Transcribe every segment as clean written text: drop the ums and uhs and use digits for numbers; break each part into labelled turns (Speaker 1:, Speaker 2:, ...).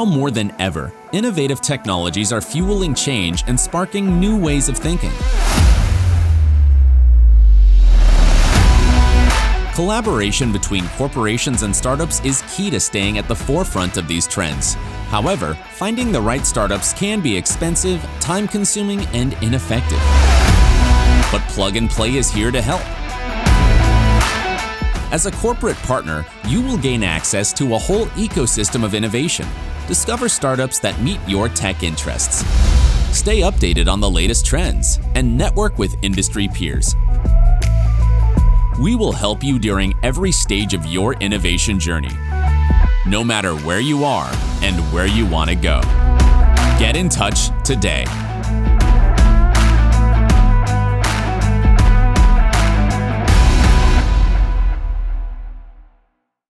Speaker 1: Now more than ever, innovative technologies are fueling change and sparking new ways of thinking. Collaboration between corporations and startups is key to staying at the forefront of these trends. However, finding the right startups can be expensive, time-consuming, and ineffective. But Plug and Play is here to help. As a corporate partner, you will gain access to a whole ecosystem of innovation. Discover startups that meet your tech interests. Stay updated on the latest trends and network with industry peers. We will help you during every stage of your innovation journey, no matter where you are and where you want to go. Get in touch today.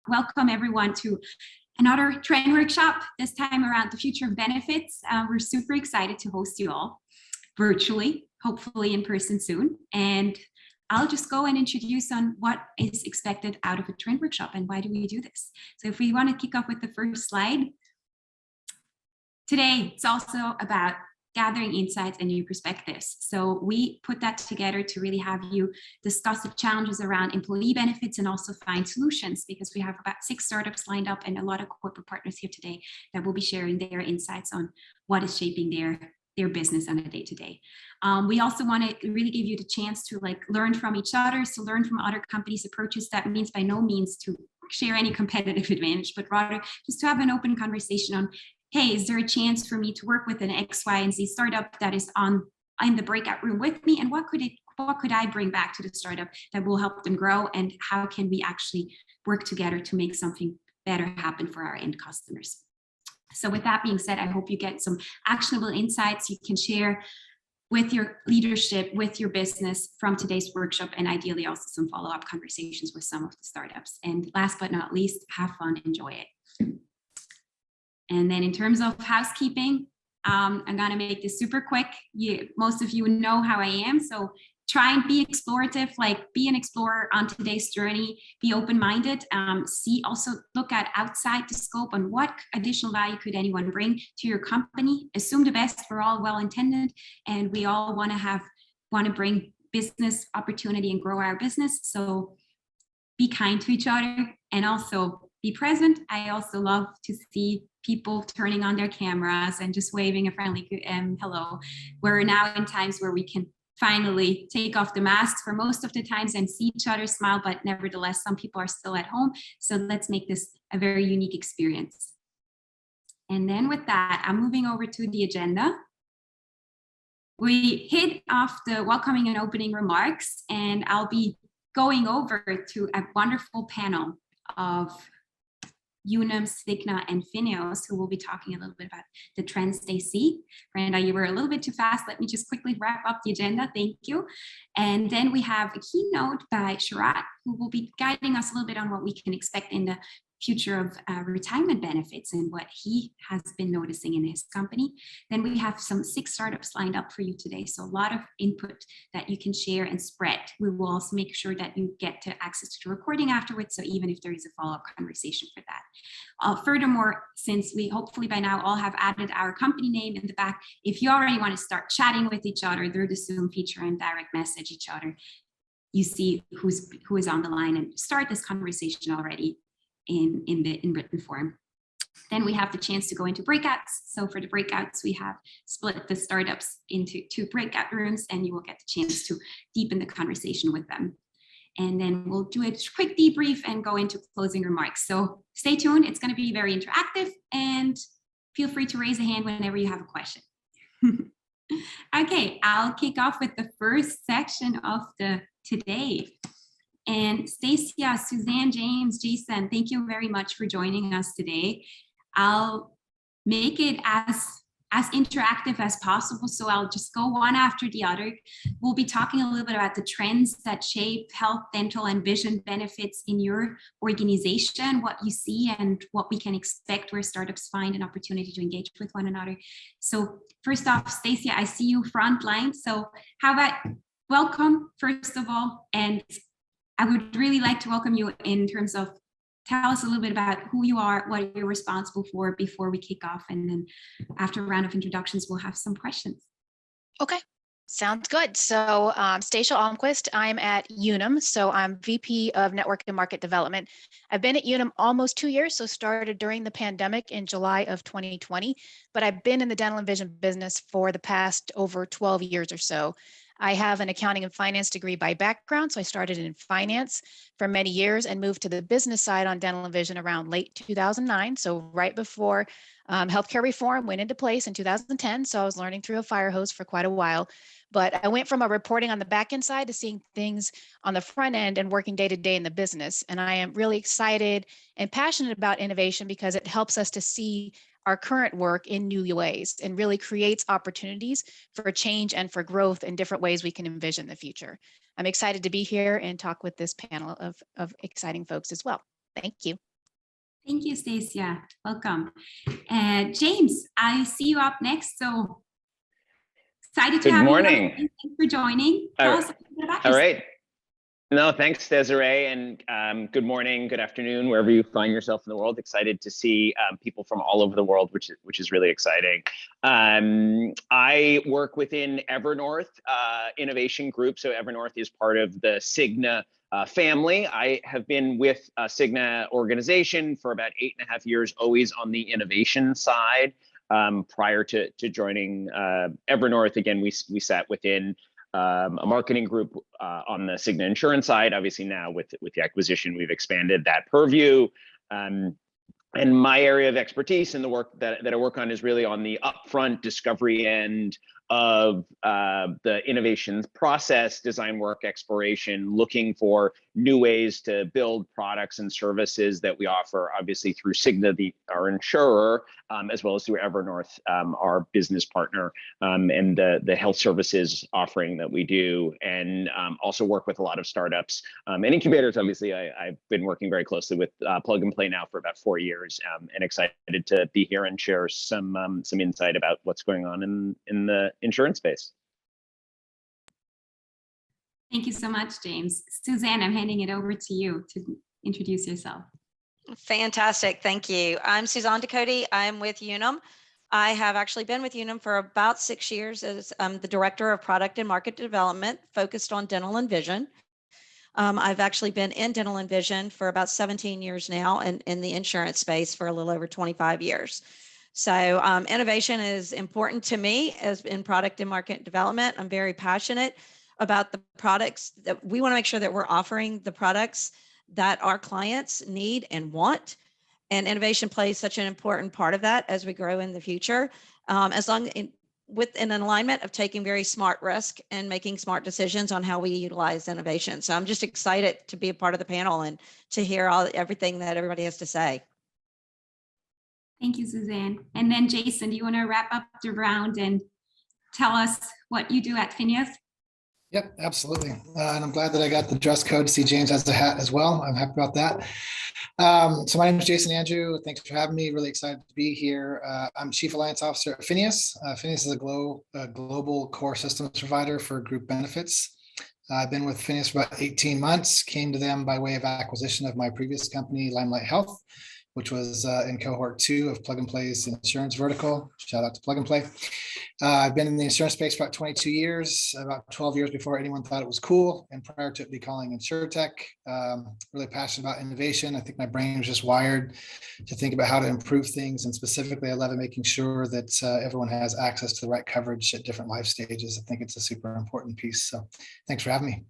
Speaker 2: Welcome everyone to another trend workshop, this time around the future of benefits. We're super excited to host you all virtually, hopefully in person soon. And I'll just go and introduce on what is expected out of a trend workshop and why do we do this. So if we want to kick off with the first slide. Today, it's also about gathering insights and new perspectives. So we put that together to really have you discuss the challenges around employee benefits and also find solutions, because we have about 6 startups lined up and a lot of corporate partners here today that will be sharing their insights on what is shaping their business on a day-to-day. We also want to really give you the chance to learn from each other, to learn from other companies' approaches. That means by no means to share any competitive advantage, but rather just to have an open conversation on, hey, is there a chance for me to work with an X, Y, and Z startup that is in the breakout room with me? And what could I bring back to the startup that will help them grow? And how can we actually work together to make something better happen for our end customers? So with that being said, I hope you get some actionable insights you can share with your leadership, with your business from today's workshop, and ideally also some follow-up conversations with some of the startups. And last but not least, have fun, enjoy it. And then in terms of housekeeping, I'm going to make this super quick. Most of you know how I am, so try and be explorative, be an explorer on today's journey, be open-minded, also look at outside the scope on what additional value could anyone bring to your company. Assume the best, we're all well-intended, and we all want to bring business opportunity and grow our business. So be kind to each other and also be present. I also love to see people turning on their cameras and just waving a friendly hello. We're now in times where we can finally take off the masks for most of the times and see each other smile, but nevertheless, some people are still at home. So let's make this a very unique experience. And then with that, I'm moving over to the agenda. We hit off the welcoming and opening remarks, and I'll be going over to a wonderful panel of Unum, Cigna, and Fineos, who will be talking a little bit about the trends they see. Brenda, you were a little bit too fast. Let me just quickly wrap up the agenda. Thank you. And then we have a keynote by Sherpa, who will be guiding us a little bit on what we can expect in the future of retirement benefits and what he has been noticing in his company. Then we have some 6 startups lined up for you today. So a lot of input that you can share and spread. We will also make sure that you get to access to the recording afterwards. So even if there is a follow-up conversation for that. Furthermore, since we hopefully by now all have added our company name in the back, if you already want to start chatting with each other through the Zoom feature and direct message each other, you see who is on the line and start this conversation already in written form. Then we have the chance to go into breakouts. So for the breakouts, we have split the startups into 2 breakout rooms, and you will get the chance to deepen the conversation with them. And then we'll do a quick debrief and go into closing remarks. So stay tuned. It's going to be very interactive, and feel free to raise a hand whenever you have a question. Okay, I'll kick off with the first section of today. And Stacia, Suzanne, James, Jason, thank you very much for joining us today. I'll make it as interactive as possible, so I'll just go one after the other. We'll be talking a little bit about the trends that shape health, dental, and vision benefits in your organization, what you see and what we can expect where startups find an opportunity to engage with one another. So first off, Stacia, I see you frontline. So how about welcome, first of all, and I would really like to welcome you in terms of tell us a little bit about who you are, what you're responsible for before we kick off. And then after a round of introductions, we'll have some questions.
Speaker 3: Okay, sounds good. So Stacia Almquist, I'm at Unum. So I'm VP of Network and Market Development. I've been at Unum almost 2 years, so started during the pandemic in July of 2020, but I've been in the dental and vision business for the past over 12 years or so. I have an accounting and finance degree by background, so I started in finance for many years and moved to the business side on dental and vision around late 2009, so right before healthcare reform went into place in 2010, so I was learning through a fire hose for quite a while. But I went from a reporting on the back end side to seeing things on the front end and working day to day in the business. And I am really excited and passionate about innovation because it helps us to see our current work in new ways and really creates opportunities for change and for growth in different ways we can envision the future. I'm excited to be here and talk with this panel of exciting folks as well. Thank you.
Speaker 2: Thank you, Stacia. Welcome. James, I see you up next. So excited to have you. Good morning. Thanks for joining. Tell us a bit about yourself.
Speaker 4: All right. No, thanks, Desiree, and good morning, good afternoon, wherever you find yourself in the world. Excited to see people from all over the world, which is really exciting. I work within Evernorth Innovation Group. So Evernorth is part of the Cigna family. I have been with Cigna organization for about 8.5 years, always on the innovation side. Prior to joining Evernorth, again, we sat within a marketing group on the Cigna insurance side. Obviously now with the acquisition, we've expanded that purview. And my area of expertise and the work that I work on is really on the upfront discovery end of the innovations process, design work, exploration, looking for new ways to build products and services that we offer, obviously through Cigna, our insurer, as well as through Evernorth, our business partner, and the health services offering that we do, and also work with a lot of startups and incubators. Obviously, I've been working very closely with Plug and Play now for about 4 years, and excited to be here and share some insight about what's going on in the insurance space.
Speaker 2: Thank you so much, James. Suzanne, I'm handing it over to you to introduce yourself.
Speaker 5: Fantastic. Thank you. I'm Suzanne Ducote. I'm with Unum. I have actually been with Unum for about 6 years as the Director of Product and Market Development, focused on dental and vision. I've actually been in dental and vision for about 17 years now, and in the insurance space for a little over 25 years. So innovation is important to me as in product and market development. I'm very passionate about the products that we want to make sure that we're offering the products that our clients need and want. And innovation plays such an important part of that as we grow in the future, with an alignment of taking very smart risk and making smart decisions on how we utilize innovation. So I'm just excited to be a part of the panel and to hear everything that everybody has to say.
Speaker 2: Thank you, Suzanne. And then Jason, do you want to wrap up the round and tell us what you do at Phineas?
Speaker 6: Yep, absolutely. And I'm glad that I got the dress code to see James has a hat as well. I'm happy about that. So my name is Jason Andrew. Thanks for having me. Really excited to be here. I'm Chief Alliance Officer at Phineas. Phineas is a global core systems provider for group benefits. I've been with Phineas for about 18 months, came to them by way of acquisition of my previous company, Limelight Health, which was in cohort 2 of Plug and Play's insurance vertical. Shout out to Plug and Play. I've been in the insurance space for about 22 years, about 12 years before anyone thought it was cool, and prior to it be calling Insurtech. Really passionate about innovation. I think my brain was just wired to think about how to improve things, and specifically I love making sure that everyone has access to the right coverage at different life stages. I think it's a super important piece. So thanks for having me.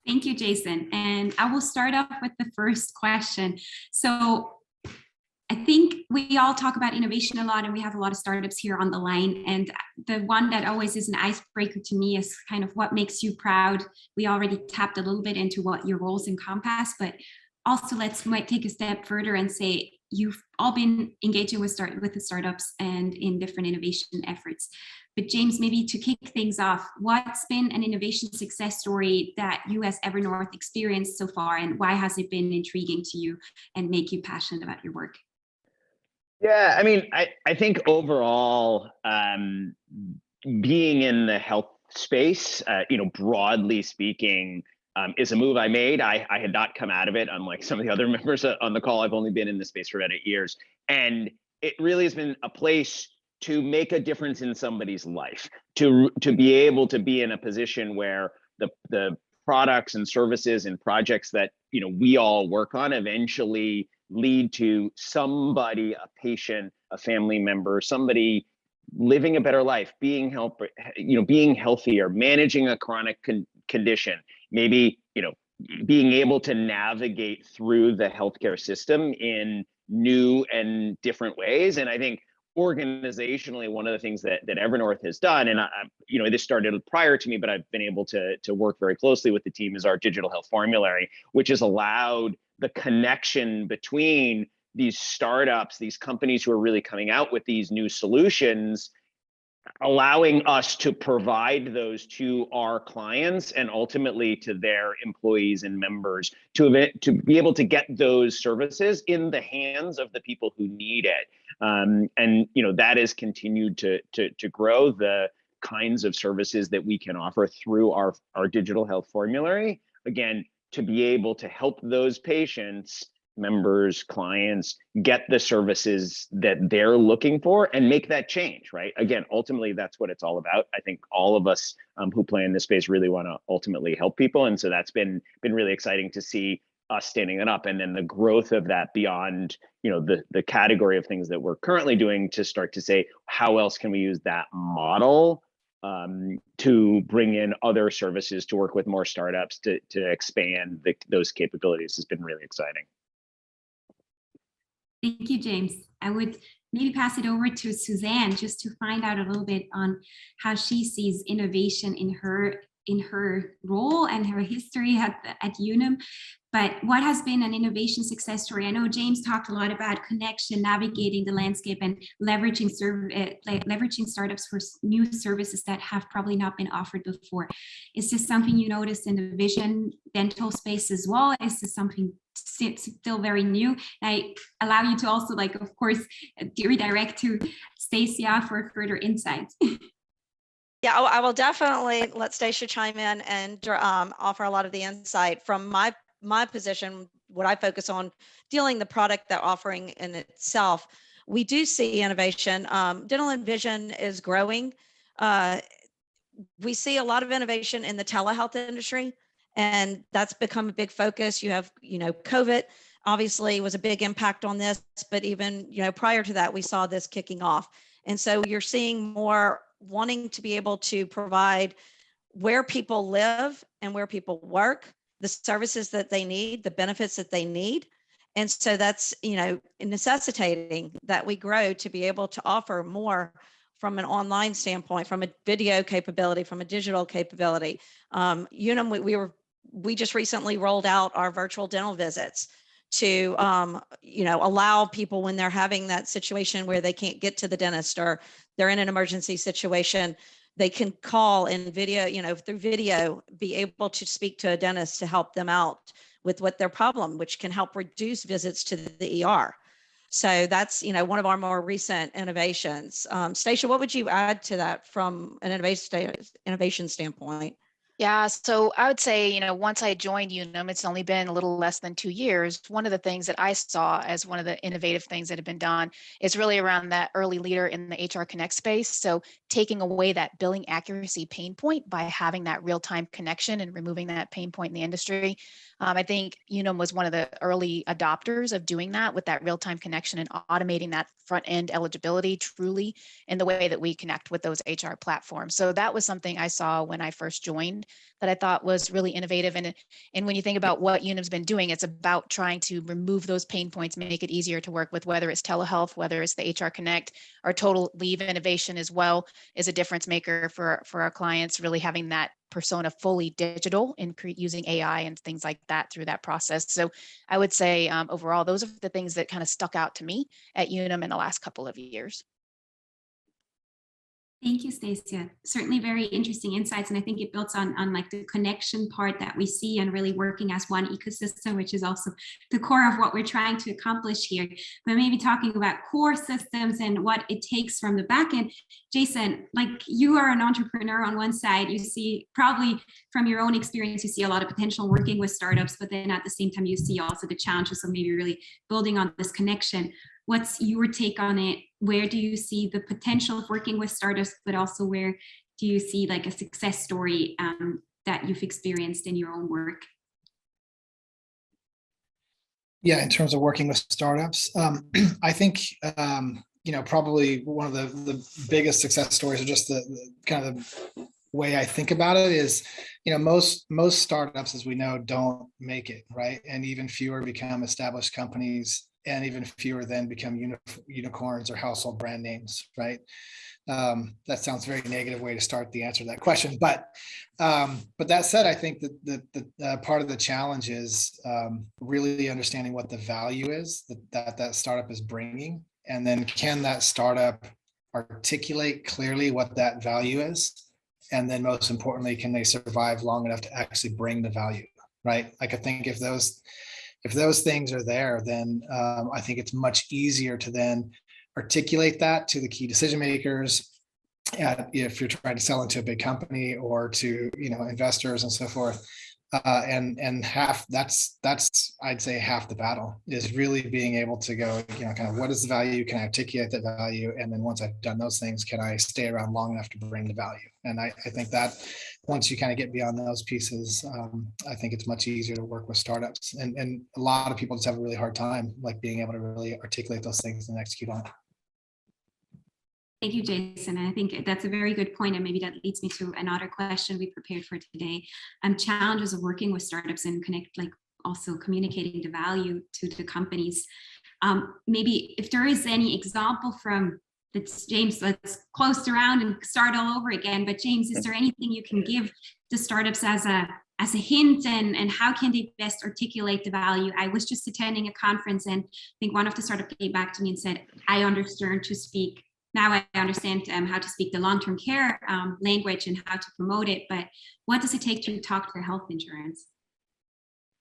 Speaker 2: Thank you, Jason. And I will start off with the first question. So I think we all talk about innovation a lot, and we have a lot of startups here on the line. And the one that always is an icebreaker to me is kind of what makes you proud. We already tapped a little bit into what your roles encompass, but also might take a step further and say you've all been engaging with the startups and in different innovation efforts. But James, maybe to kick things off, what's been an innovation success story that you as Evernorth experienced so far, and why has it been intriguing to you and make you passionate about your work?
Speaker 4: Yeah, I mean, I think overall, being in the health space, broadly speaking, is a move I made. I had not come out of it, unlike some of the other members on the call. I've only been in this space for about 8 years. And it really has been a place to make a difference in somebody's life, to be able to be in a position where the products and services and projects that we all work on eventually lead to somebody, a patient, a family member, somebody living a better life, being healthier, managing a chronic condition, maybe being able to navigate through the healthcare system in new and different ways. And I think organizationally, one of the things that Evernorth has done, and this started prior to me, but I've been able to work very closely with the team, is our digital health formulary, which has allowed the connection between these startups, these companies who are really coming out with these new solutions, allowing us to provide those to our clients and ultimately to their employees and members to be able to get those services in the hands of the people who need it. And that has continued to grow the kinds of services that we can offer through our digital health formulary. Again, to be able to help those patients, members, clients get the services that they're looking for and make that change, right? Again, ultimately, that's what it's all about. I think all of us who play in this space really want to ultimately help people. And so that's been really exciting to see us standing it up, and then the growth of that beyond the category of things that we're currently doing to start to say, how else can we use that model to bring in other services, to work with more startups, to expand those capabilities has been really exciting.
Speaker 2: Thank you, James. I would maybe pass it over to Suzanne just to find out a little bit on how she sees innovation in her role and her history at Unum. But what has been an innovation success story? I know James talked a lot about connection, navigating the landscape, and leveraging startups for new services that have probably not been offered before. Is this something you noticed in the vision dental space as well? Is this something still very new? I allow you to also, of course, redirect to Stacia for further insights.
Speaker 5: Yeah, I will definitely let Stacia chime in and offer a lot of the insight from my position. What I focus on dealing the product, that offering in itself. We do see innovation. Dental and vision is growing. We see a lot of innovation in the telehealth industry, and that's become a big focus. You have, COVID obviously was a big impact on this, but even, prior to that, we saw this kicking off. And so you're seeing more wanting to be able to provide where people live and where people work, the services that they need, the benefits that they need. And so that's, necessitating that we grow to be able to offer more from an online standpoint, from a video capability, from a digital capability. Unum, we just recently rolled out our virtual dental visits to, allow people, when they're having that situation where they can't get to the dentist or they're in an emergency situation, they can call and video, through video, be able to speak to a dentist to help them out with what their problem, which can help reduce visits to the ER. So that's, one of our more recent innovations. Stacia, what would you add to that from an innovation standpoint?
Speaker 3: Yeah, so I would say, once I joined Unum, it's only been a little less than 2 years. One of the things that I saw as one of the innovative things that have been done is really around that early leader in the HR Connect space. So taking away that billing accuracy pain point by having that real-time connection and removing that pain point in the industry. I think Unum was one of the early adopters of doing that with that real-time connection and automating that front-end eligibility truly in the way that we connect with those HR platforms. So that was something I saw when I first joined that I thought was really innovative. And when you think about what Unum's been doing, it's about trying to remove those pain points, make it easier to work with, whether it's telehealth, whether it's the HR Connect. Our total leave innovation as well is a difference maker for our clients, really having that persona fully digital and using AI and things like that through that process. So I would say overall, those are the things that kind of stuck out to me at Unum in the last couple of years.
Speaker 2: Thank you, Stacia. Certainly very interesting insights. And I think it builds on like the connection part that we see and really working as one ecosystem, which is also the core of what we're trying to accomplish here. But maybe talking about core systems and what it takes from the back end. Jason, like you are an entrepreneur on one side, you see probably from your own experience, you see a lot of potential working with startups, but then at the same time, you see also the challenges of maybe really building on this connection. What's your take on it? Where do you see the potential of working with startups, but also where do you see like a success story that you've experienced in your own work?
Speaker 6: Yeah, in terms of working with startups, I think probably one of the biggest success stories, or just the kind of the way I think about it is, most startups, as we know, don't make it, right? And even fewer become established companies, and even fewer then become unicorns or household brand names, right? That sounds very negative way to start the answer to that question, but that said, I think that the part of the challenge is really understanding what the value is that startup is bringing, and then can that startup articulate clearly what that value is, and then most importantly, can they survive long enough to actually bring the value, right? Like I think if those things are there, then I think it's much easier to then articulate that to the key decision makers, if you're trying to sell into a big company or to investors and so forth. And that's I'd say half the battle is really being able to go, kind of what is the value? Can I articulate that value? And then once I've done those things, can I stay around long enough to bring the value? And I think that once you kind of get beyond those pieces, I think it's much easier to work with startups. And a lot of people just have a really hard time like being able to really articulate those things and execute on it.
Speaker 2: Thank you, Jason. I think that's a very good point, and maybe that leads me to another question we prepared for today. Challenges of working with startups and also communicating the value to the companies. Maybe if there is any example from James, let's close around and start all over again. But James, is there anything you can give the startups as a hint, and how can they best articulate the value? I was just attending a conference, and I think one of the startups came back to me and said, I understand how to speak the long-term care language and how to promote it, but what does it take to talk to health insurance?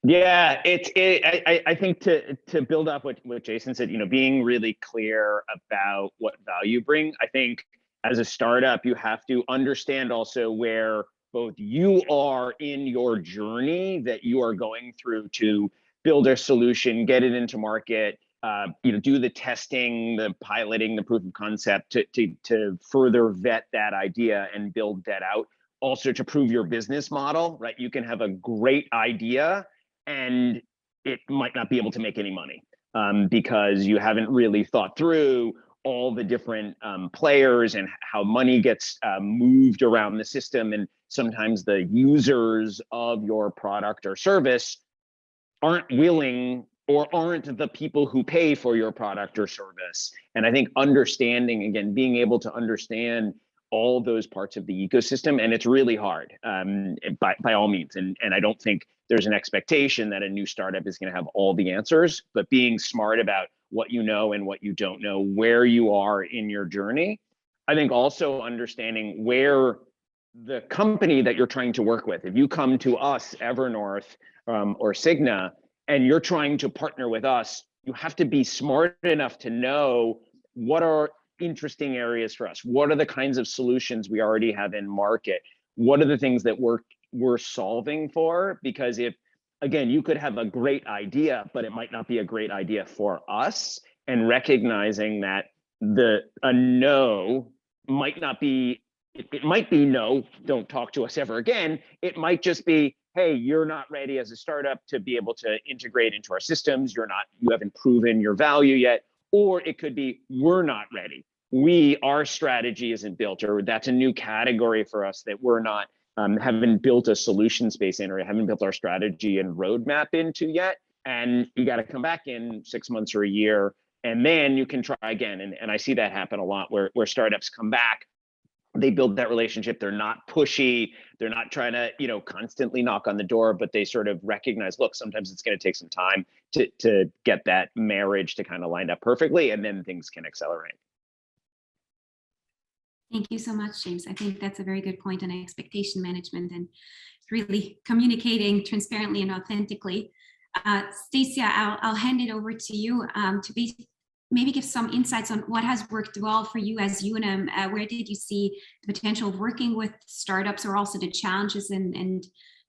Speaker 4: Yeah, I think to build up what Jason said, being really clear about what value you bring. I think as a startup, you have to understand also where both you are in your journey that you are going through to build a solution, get it into market, do the testing, the piloting, the proof of concept to further vet that idea and build that out. Also to prove your business model, right? You can have a great idea and it might not be able to make any money because you haven't really thought through all the different players and how money gets moved around the system. And sometimes the users of your product or service aren't willing or aren't the people who pay for your product or service. And I think understanding, again, being able to understand all those parts of the ecosystem, and it's really hard by all means. And I don't think there's an expectation that a new startup is going to have all the answers, but being smart about what you know and what you don't know, where you are in your journey. I think also understanding where the company that you're trying to work with, if you come to us, Evernorth or Cigna, and you're trying to partner with us, you have to be smart enough to know what are interesting areas for us. What are the kinds of solutions we already have in market? What are the things that we're solving for? Because if, again, you could have a great idea, but it might not be a great idea for us, and recognizing that a no might not be, it might be no, don't talk to us ever again. It might just be, hey, you're not ready as a startup to be able to integrate into our systems. You haven't proven your value yet. Or it could be, we're not ready. Our strategy isn't built, or that's a new category for us that we're not, haven't built a solution space in, or haven't built our strategy and roadmap into yet. And you got to come back in 6 months or a year, and then you can try again. And I see that happen a lot where startups come back. They build that relationship. They're not pushy. They're not trying to, constantly knock on the door, but they sort of recognize, look, sometimes it's going to take some time to get that marriage to kind of line up perfectly, and then things can accelerate.
Speaker 2: Thank you so much, James. I think that's a very good point on expectation management and really communicating transparently and authentically. Stacia, I'll hand it over to you to maybe give some insights on what has worked well for you as Unum. Where did you see the potential of working with startups, or also the challenges, and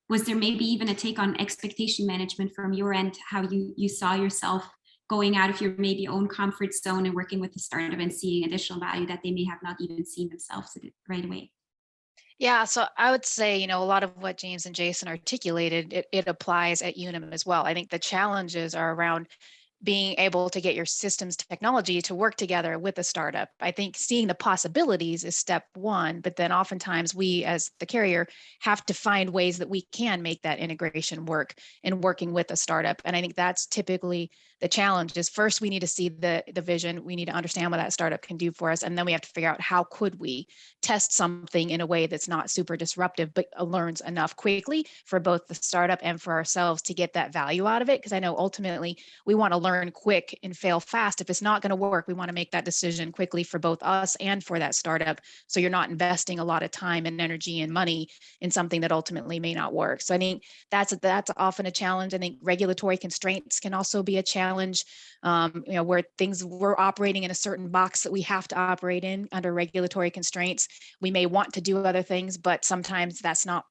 Speaker 2: was there maybe even a take on expectation management from your end, how you saw yourself going out of your maybe own comfort zone and working with the startup and seeing additional value that they may have not even seen themselves right away?
Speaker 3: Yeah, so I would say, a lot of what James and Jason articulated, it applies at Unum as well. I think the challenges are around being able to get your systems technology to work together with a startup. I think seeing the possibilities is step one, but then oftentimes we as the carrier have to find ways that we can make that integration work in working with a startup. And I think that's typically the challenge is first we need to see the vision, we need to understand what that startup can do for us, and then we have to figure out how could we test something in a way that's not super disruptive, but learns enough quickly for both the startup and for ourselves to get that value out of it. Because I know ultimately we want to learn quick and fail fast. If it's not going to work, we want to make that decision quickly for both us and for that startup. So you're not investing a lot of time and energy and money in something that ultimately may not work. So I think that's often a challenge. I think regulatory constraints can also be a challenge. Where we're operating in a certain box that we have to operate in under regulatory constraints. We may want to do other things, but sometimes that's not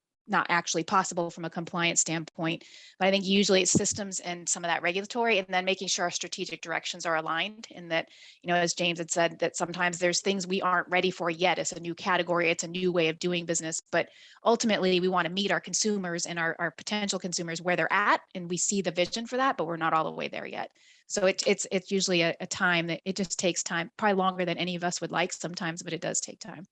Speaker 3: actually possible from a compliance standpoint. But I think usually it's systems and some of that regulatory, and then making sure our strategic directions are aligned. And that, as James had said, that sometimes there's things we aren't ready for yet. It's a new category, it's a new way of doing business. But ultimately, we want to meet our consumers and our potential consumers where they're at, and we see the vision for that, but we're not all the way there yet. So it's usually a time that it just takes time, probably longer than any of us would like sometimes, but it does take time.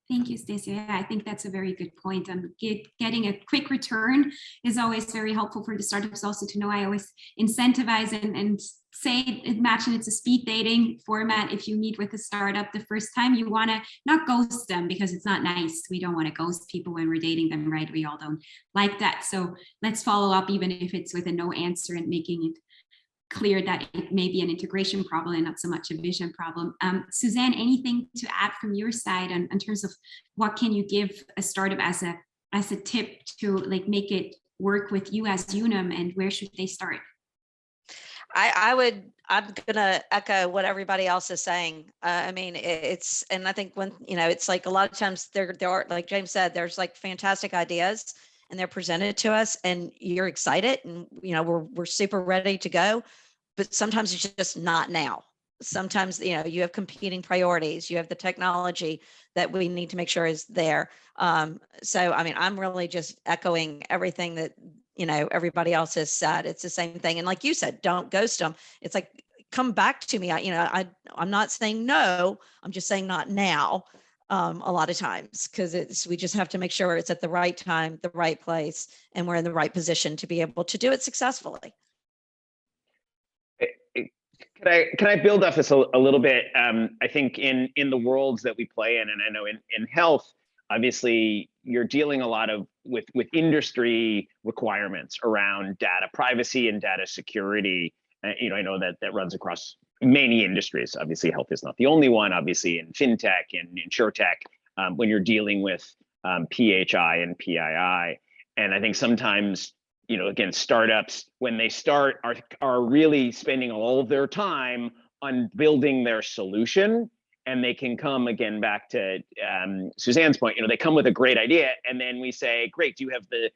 Speaker 2: Thank you, Stacey. Yeah, I think that's a very good point. Getting a quick return is always very helpful for the startups also to know. I always incentivize and say, imagine it's a speed dating format. If you meet with a startup the first time, you want to not ghost them because it's not nice. We don't want to ghost people when we're dating them, right? We all don't like that. So let's follow up, even if it's with a no answer, and making it clear that it may be an integration problem and not so much a vision problem. Suzanne, anything to add from your side in terms of what can you give a startup as a tip to make it work with you as Unum, and where should they start?
Speaker 5: I'm gonna echo what everybody else is saying. I mean, and I think when, it's like a lot of times there are, like James said, there's like fantastic ideas and they're presented to us and you're excited and, we're super ready to go, but sometimes it's just not now. Sometimes, you have competing priorities, you have the technology that we need to make sure is there. So, I mean, I'm really just echoing everything that, everybody else has said. It's the same thing. And like you said, don't ghost them. It's like, come back to me. I'm not saying no, I'm just saying not now. A lot of times, because we just have to make sure it's at the right time, the right place, and we're in the right position to be able to do it successfully.
Speaker 4: Can I build off this a little bit? I think in the worlds that we play in, and I know in health, obviously you're dealing a lot with industry requirements around data privacy and data security. I know that runs across many industries. Obviously, health is not the only one. Obviously, in fintech and insurtech, when you're dealing with PHI and PII, and I think sometimes, again, startups when they start are really spending all of their time on building their solution, and they can come again back to Suzanne's point. They come with a great idea, and then we say, "Great, do you have the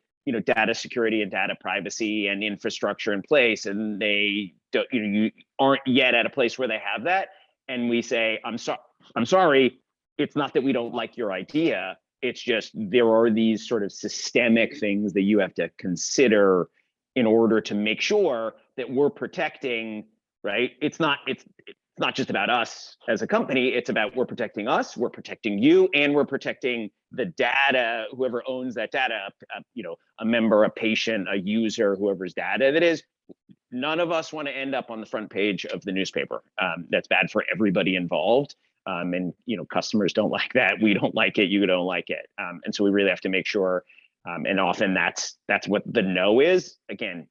Speaker 4: data security and data privacy and infrastructure in place?" And they don't, you aren't yet at a place where they have that. And we say, I'm sorry, it's not that we don't like your idea. It's just there are these sort of systemic things that you have to consider in order to make sure that we're protecting, right? It's not just about us as a company. It's about we're protecting us, we're protecting you, and we're protecting the data, whoever owns that data, a member, a patient, a user, whoever's data that is. None of us want to end up on the front page of the newspaper. That's bad for everybody involved. And customers don't like that. We don't like it. You don't like it. And so we really have to make sure. And often that's what the no is. Again,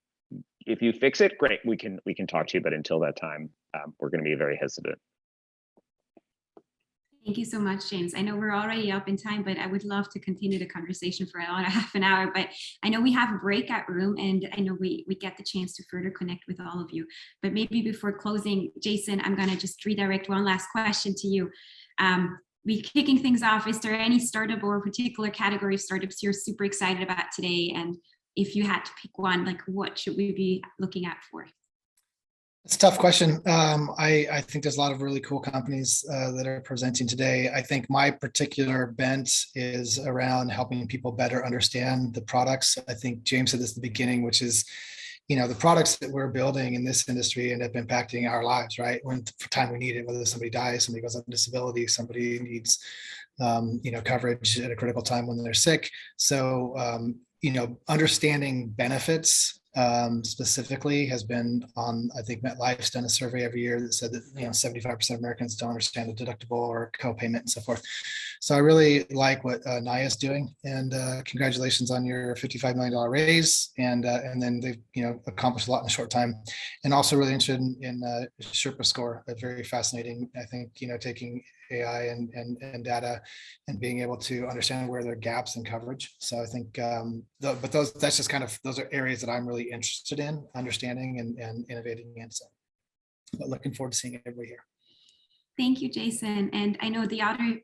Speaker 4: if you fix it, great. We can talk to you. But until that time, we're going to be very hesitant.
Speaker 2: Thank you so much, James. I know we're already up in time, but I would love to continue the conversation for another half an hour. But I know we have a breakout room, and I know we get the chance to further connect with all of you. But maybe before closing, Jason, I'm going to just redirect one last question to you. We kicking things off. Is there any startup or particular category of startups you're super excited about today? And if you had to pick one, like what should we be looking out for?
Speaker 6: It's a tough question. I think there's a lot of really cool companies that are presenting today. I think my particular bent is around helping people better understand the products. I think James said this at the beginning, which is, the products that we're building in this industry end up impacting our lives, right? When for time we need it, whether somebody dies, somebody goes on disability, somebody needs, coverage at a critical time when they're sick. So, understanding benefits specifically has been on, I think MetLife's done a survey every year that said that 75% of Americans don't understand the deductible or co-payment and so forth. So I really like what Nayya is doing, and congratulations on your $55 million raise, and then they've accomplished a lot in a short time, and also really interested in Sherpa score. That's very fascinating. I think taking AI and data and being able to understand where there are gaps in coverage. So I think, but those are areas that I'm really interested in understanding and innovating in. So, but looking forward to seeing everybody here.
Speaker 2: Thank you, Jason. And I know the other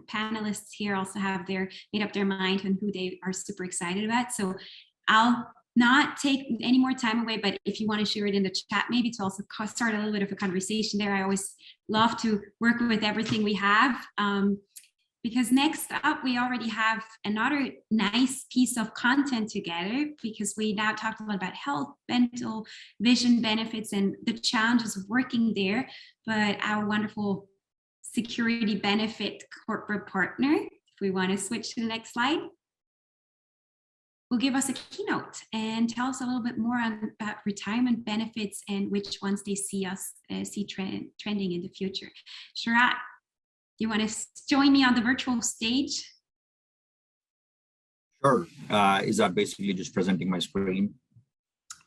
Speaker 2: panelists here also have made up their mind on who they are super excited about. So I'll not take any more time away, but if you want to share it in the chat, maybe to also start a little bit of a conversation there. I always love to work with everything we have, because next up, we already have another nice piece of content together, because we now talked a lot about health, dental, vision benefits, and the challenges of working there. But our wonderful security benefit corporate partner, if we want to switch to the next slide, will give us a keynote and tell us a little bit more about retirement benefits and which ones they see trending in the future. Sharat, you want to join me on the virtual stage?
Speaker 7: Sure. Is that basically just presenting my screen?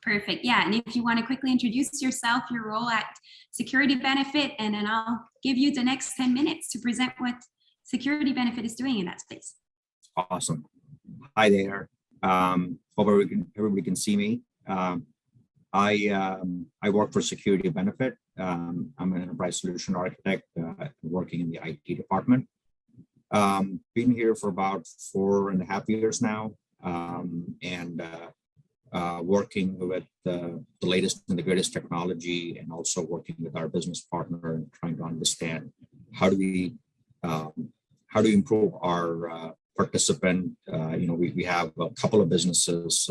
Speaker 2: Perfect. Yeah. And if you want to quickly introduce yourself, your role at Security Benefit, and then I'll give you the next 10 minutes to present what Security Benefit is doing in that space.
Speaker 7: Awesome. Hi there. Hope everybody can see me. I work for Security Benefit. I'm an enterprise solution architect working in the IT department. Been here for about 4.5 years now, and working with the latest and the greatest technology, and also working with our business partner and trying to understand how do we improve our participant. We have a couple of businesses.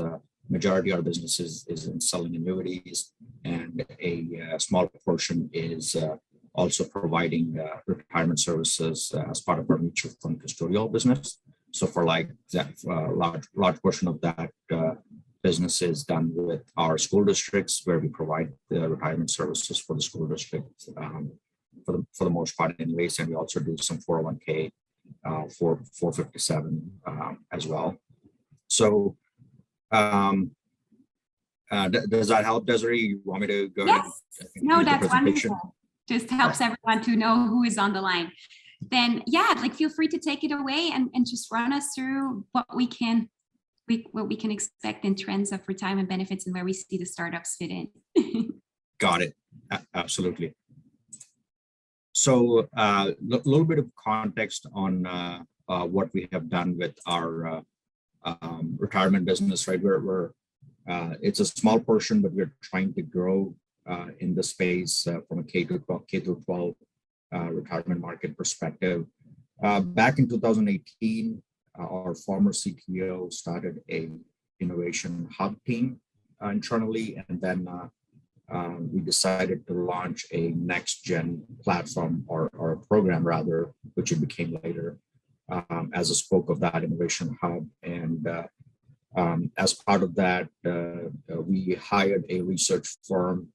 Speaker 7: Majority of our businesses is in selling annuities, and a small portion is also providing retirement services as part of our mutual fund custodial business. So for like that large portion of that business is done with our school districts, where we provide the retirement services for the school districts for the most part anyways, and we also do some 401k for 457 as well. So does that help, Desiree? You want me to go?
Speaker 2: Yes. No, that's wonderful. Just helps everyone to know who is on the line. Then feel free to take it away and just run us through what we can expect in trends of retirement benefits and where we see the startups fit in.
Speaker 7: Got it. Absolutely. So a little bit of context on what we have done with our retirement business, right? It's a small portion, but we're trying to grow in the space from a K-12 retirement market perspective. Back in 2018, our former CTO started a innovation hub team internally, and then we decided to launch a next gen platform or a program rather, which it became later as a spoke of that innovation hub. And as part of that, we hired a research firm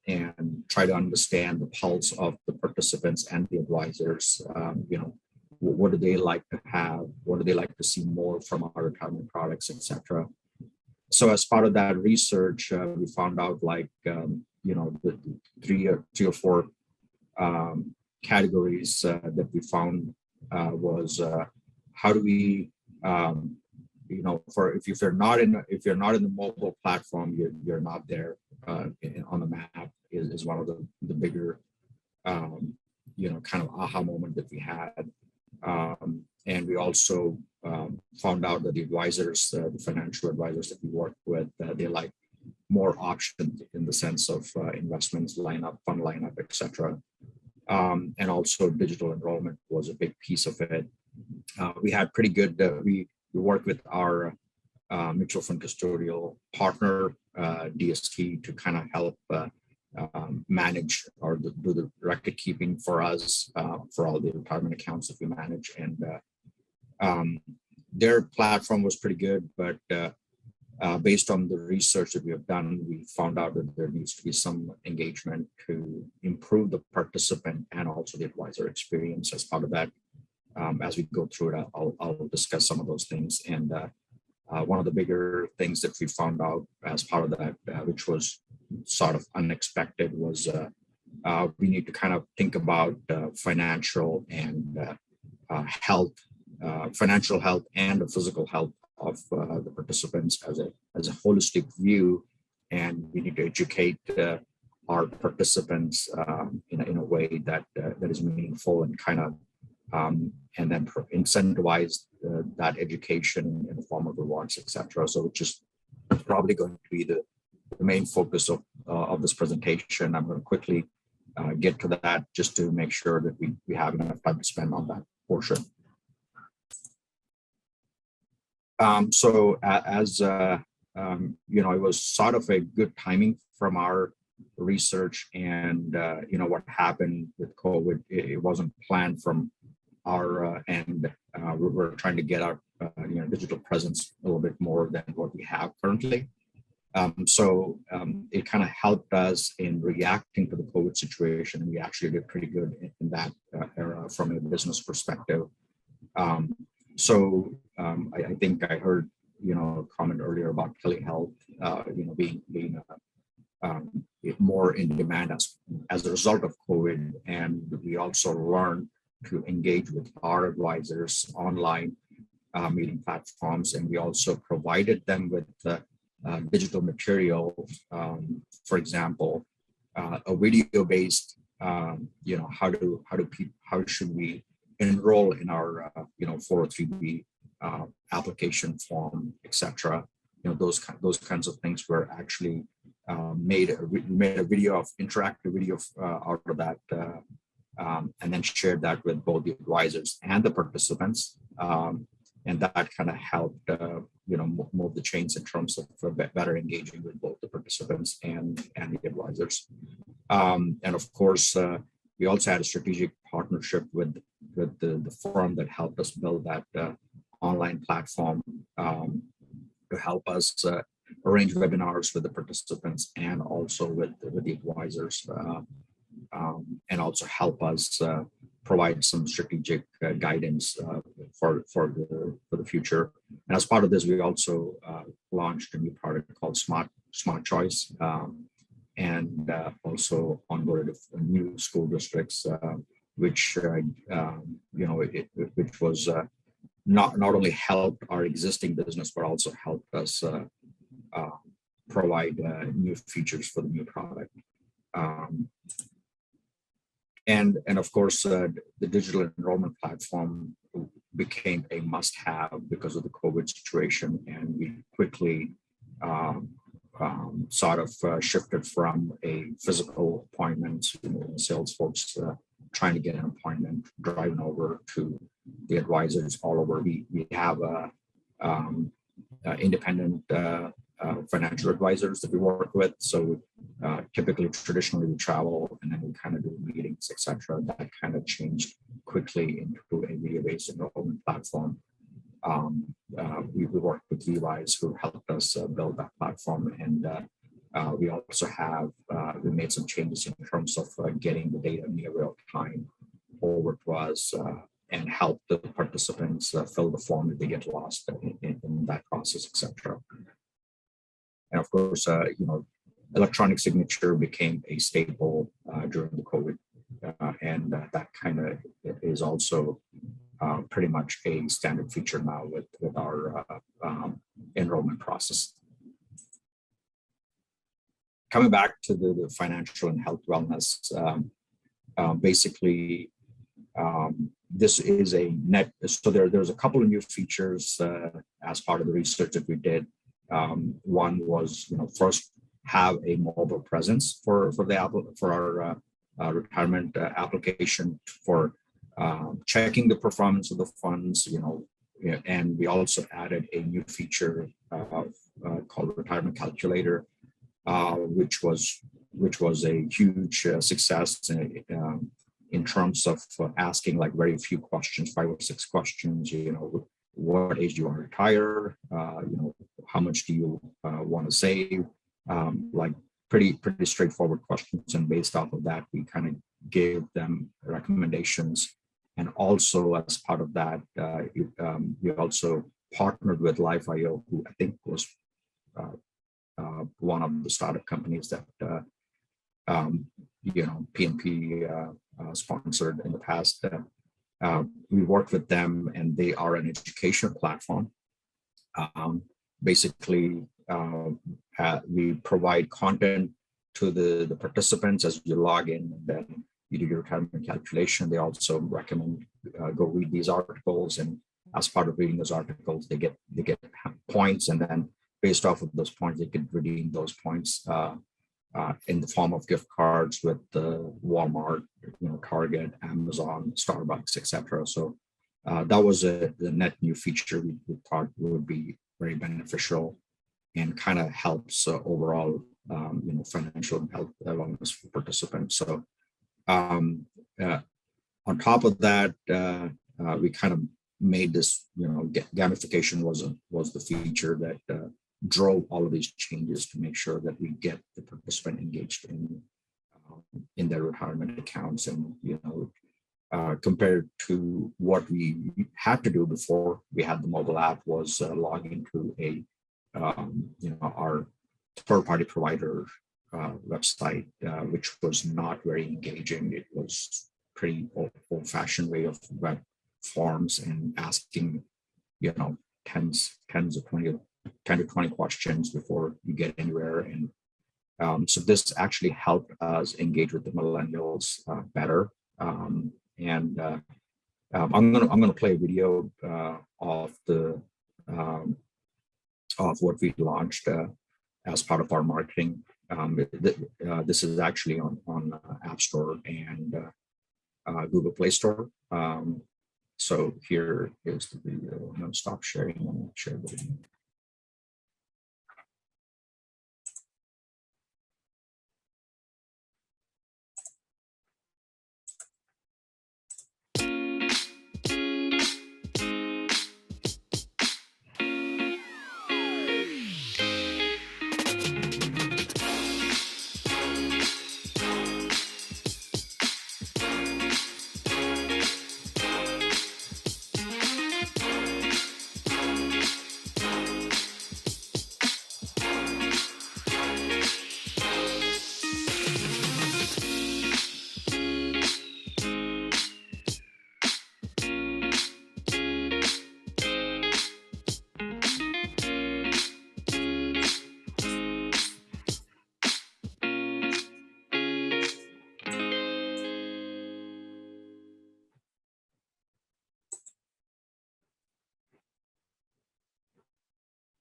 Speaker 7: and try to understand the pulse of the participants and the advisors. What do they like to have? What do they like to see more from our retirement products, etc. So as part of that research, we found out the three or four categories that we found was how do we, if you're not in the mobile platform, you're not there on the map is one of the bigger kind of aha moment that we had. And we also found out that the advisors, the financial advisors that we work with, they like more options in the sense of investments lineup, fund lineup, etc. And also digital enrollment was a big piece of it. We had pretty good, we worked with our mutual fund custodial partner, DST, to kind of help manage or do the record keeping for us for all the retirement accounts that we manage. And their platform was pretty good, but based on the research that we have done, we found out that there needs to be some engagement to improve the participant and also the advisor experience. As part of that, as we go through it, I'll discuss some of those things. And one of the bigger things that we found out as part of that, which was sort of unexpected, was we need to kind of think about financial and financial health and the physical health of the participants as a holistic view, and we need to educate our participants in a way that is meaningful and kind of and then incentivize that education in the form of rewards, etc. So which is probably going to be the main focus of this presentation. I'm going to quickly get to that just to make sure that we have enough time to spend on that portion. So as it was sort of a good timing from our research, and what happened with COVID, it wasn't planned from our end. We're trying to get our digital presence a little bit more than what we have currently. So it kind of helped us in reacting to the COVID situation, and we actually did pretty good in that era from a business perspective. So I think I heard a comment earlier about telehealth being more in demand as a result of COVID, and we also learned to engage with our advisors online meeting platforms, and we also provided them with digital material, for example, a video-based, how should we enroll in our 403b application form, etc. Those kinds of things were actually made a video of interactive video out of that, and then shared that with both the advisors and the participants, and that kind of helped move the chains in terms of better engaging with both the participants and the advisors. And of course, we also had a strategic partnership with the firm that helped us build that online platform to help us arrange webinars with the participants and also with the advisors, and also help us provide some strategic guidance for the future. And as part of this, we also launched a new product called Smart Choice, and also onboarded new school districts, which was not only helped our existing business, but also helped us provide new features for the new product. And of course, the digital enrollment platform became a must-have because of the COVID situation, and we quickly sort of shifted from a physical appointment, sales folks trying to get an appointment, driving over to the advisors all over. We have independent financial advisors that we work with. So traditionally we travel and then we kind of do meetings, etc. That kind of changed quickly into a video-based enrollment platform. We worked with Levi's, who helped us build that platform, and we also have we made some changes in terms of getting the data near real time over to us, and help the participants fill the form if they get lost in that process, etc. And of course, electronic signature became a staple during the COVID and that kind of is also pretty much a standard feature now with our enrollment process. Coming back to the financial and health wellness, basically, this is a net. So there's a couple of new features as part of the research that we did. One was, first have a mobile presence for our retirement application for checking the performance of the funds. And we also added a new feature called Retirement Calculator, which was a huge success in terms of asking like very few questions, 5 or 6 questions. What age do you want to retire? How much do you want to save? Like pretty straightforward questions, and based off of that, we kind of gave them recommendations. And also, as part of that, we also partnered with Life.io, who I think was one of the startup companies that PNP sponsored in the past. We worked with them, and they are an education platform. Basically, we provide content to the participants as you log in, and then you do your retirement calculation. They also recommend go read these articles, and as part of reading those articles, they get points, and then based off of those points, they can redeem those points in the form of gift cards with Walmart, Target, Amazon, Starbucks, etc. So that was the net new feature we thought would be very beneficial and kind of helps overall, financial and health wellness for participants. So on top of that, we kind of made this, gamification was the feature that drove all of these changes to make sure that we get the participant engaged in their retirement accounts. And compared to what we had to do before we had the mobile app, was log into our third-party provider website, which was not very engaging. It was pretty old-fashioned way of web forms and asking, 10 to 20 questions before you get anywhere. And so this actually helped us engage with the millennials better. I'm gonna play a video of what we launched as part of our marketing. This is actually on App Store and Google Play Store. So here is the video. I'm going to stop sharing and share the video.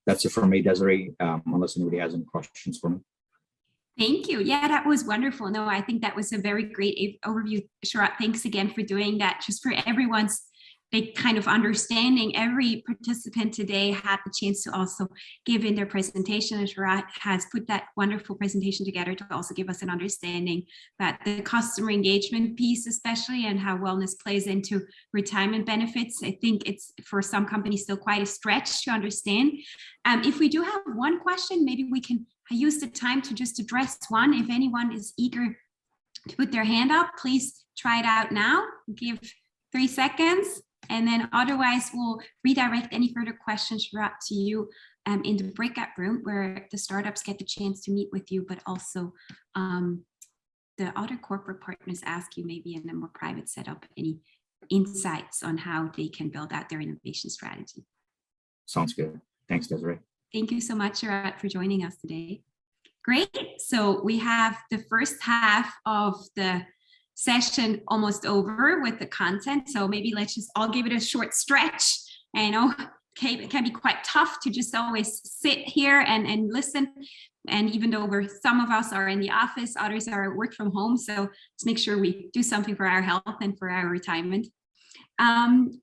Speaker 7: That's it for me, Desiree, unless anybody has any questions for me.
Speaker 2: Thank you. Yeah, that was wonderful. No, I think that was a very great overview. Sharat, thanks again for doing that. Just for everyone's kind of understanding, every participant today had the chance to also give in their presentation, and Sharat has put that wonderful presentation together to also give us an understanding that the customer engagement piece, especially, and how wellness plays into retirement benefits. I think it's, for some companies, still quite a stretch to understand. If we do have one question, maybe we can use the time to just address one. If anyone is eager to put their hand up, please try it out now. Give 3 seconds. And then otherwise, we'll redirect any further questions to you in the breakout room, where the startups get the chance to meet with you, but also the other corporate partners ask you maybe in a more private setup any insights on how they can build out their innovation strategy.
Speaker 7: Sounds good. Thanks, Desiree.
Speaker 2: Thank you so much, Sherpa, for joining us today. Great. So we have the first half of the session almost over with the content. So maybe let's just all give it a short stretch. I know it can be quite tough to just always sit here and listen. And even though some of us are in the office, others are at work from home. So let's make sure we do something for our health and for our retirement.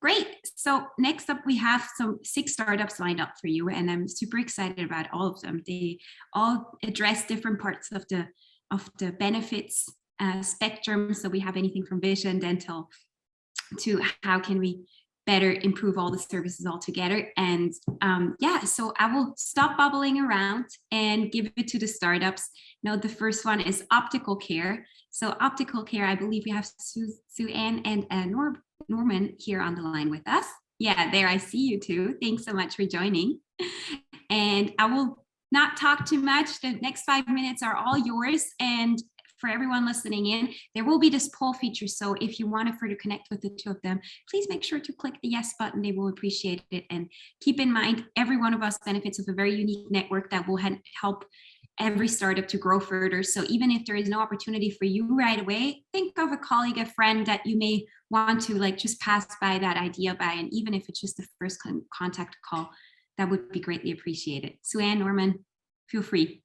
Speaker 2: Great. So next up, we have 6 startups lined up for you, and I'm super excited about all of them. They all address different parts of the benefits spectrum. So we have anything from vision, dental, to how can we better improve all the services altogether. And so I will stop bubbling around and give it to the startups. Now, the first one is Optikal Care. So Optikal Care, I believe we have Sue-Ann and Norman here on the line with us. Yeah, there, I see you too. Thanks so much for joining. And I will not talk too much. The next 5 minutes are all yours. And for everyone listening in, there will be this poll feature. So if you want to further connect with the two of them, please make sure to click the yes button. They will appreciate it. And keep in mind, every one of us benefits of a very unique network that will help every startup to grow further. So even if there is no opportunity for you right away, think of a colleague, a friend that you may want to just pass by that idea by. And even if it's just the first contact call, that would be greatly appreciated. Sue-Ann, Norman, feel free.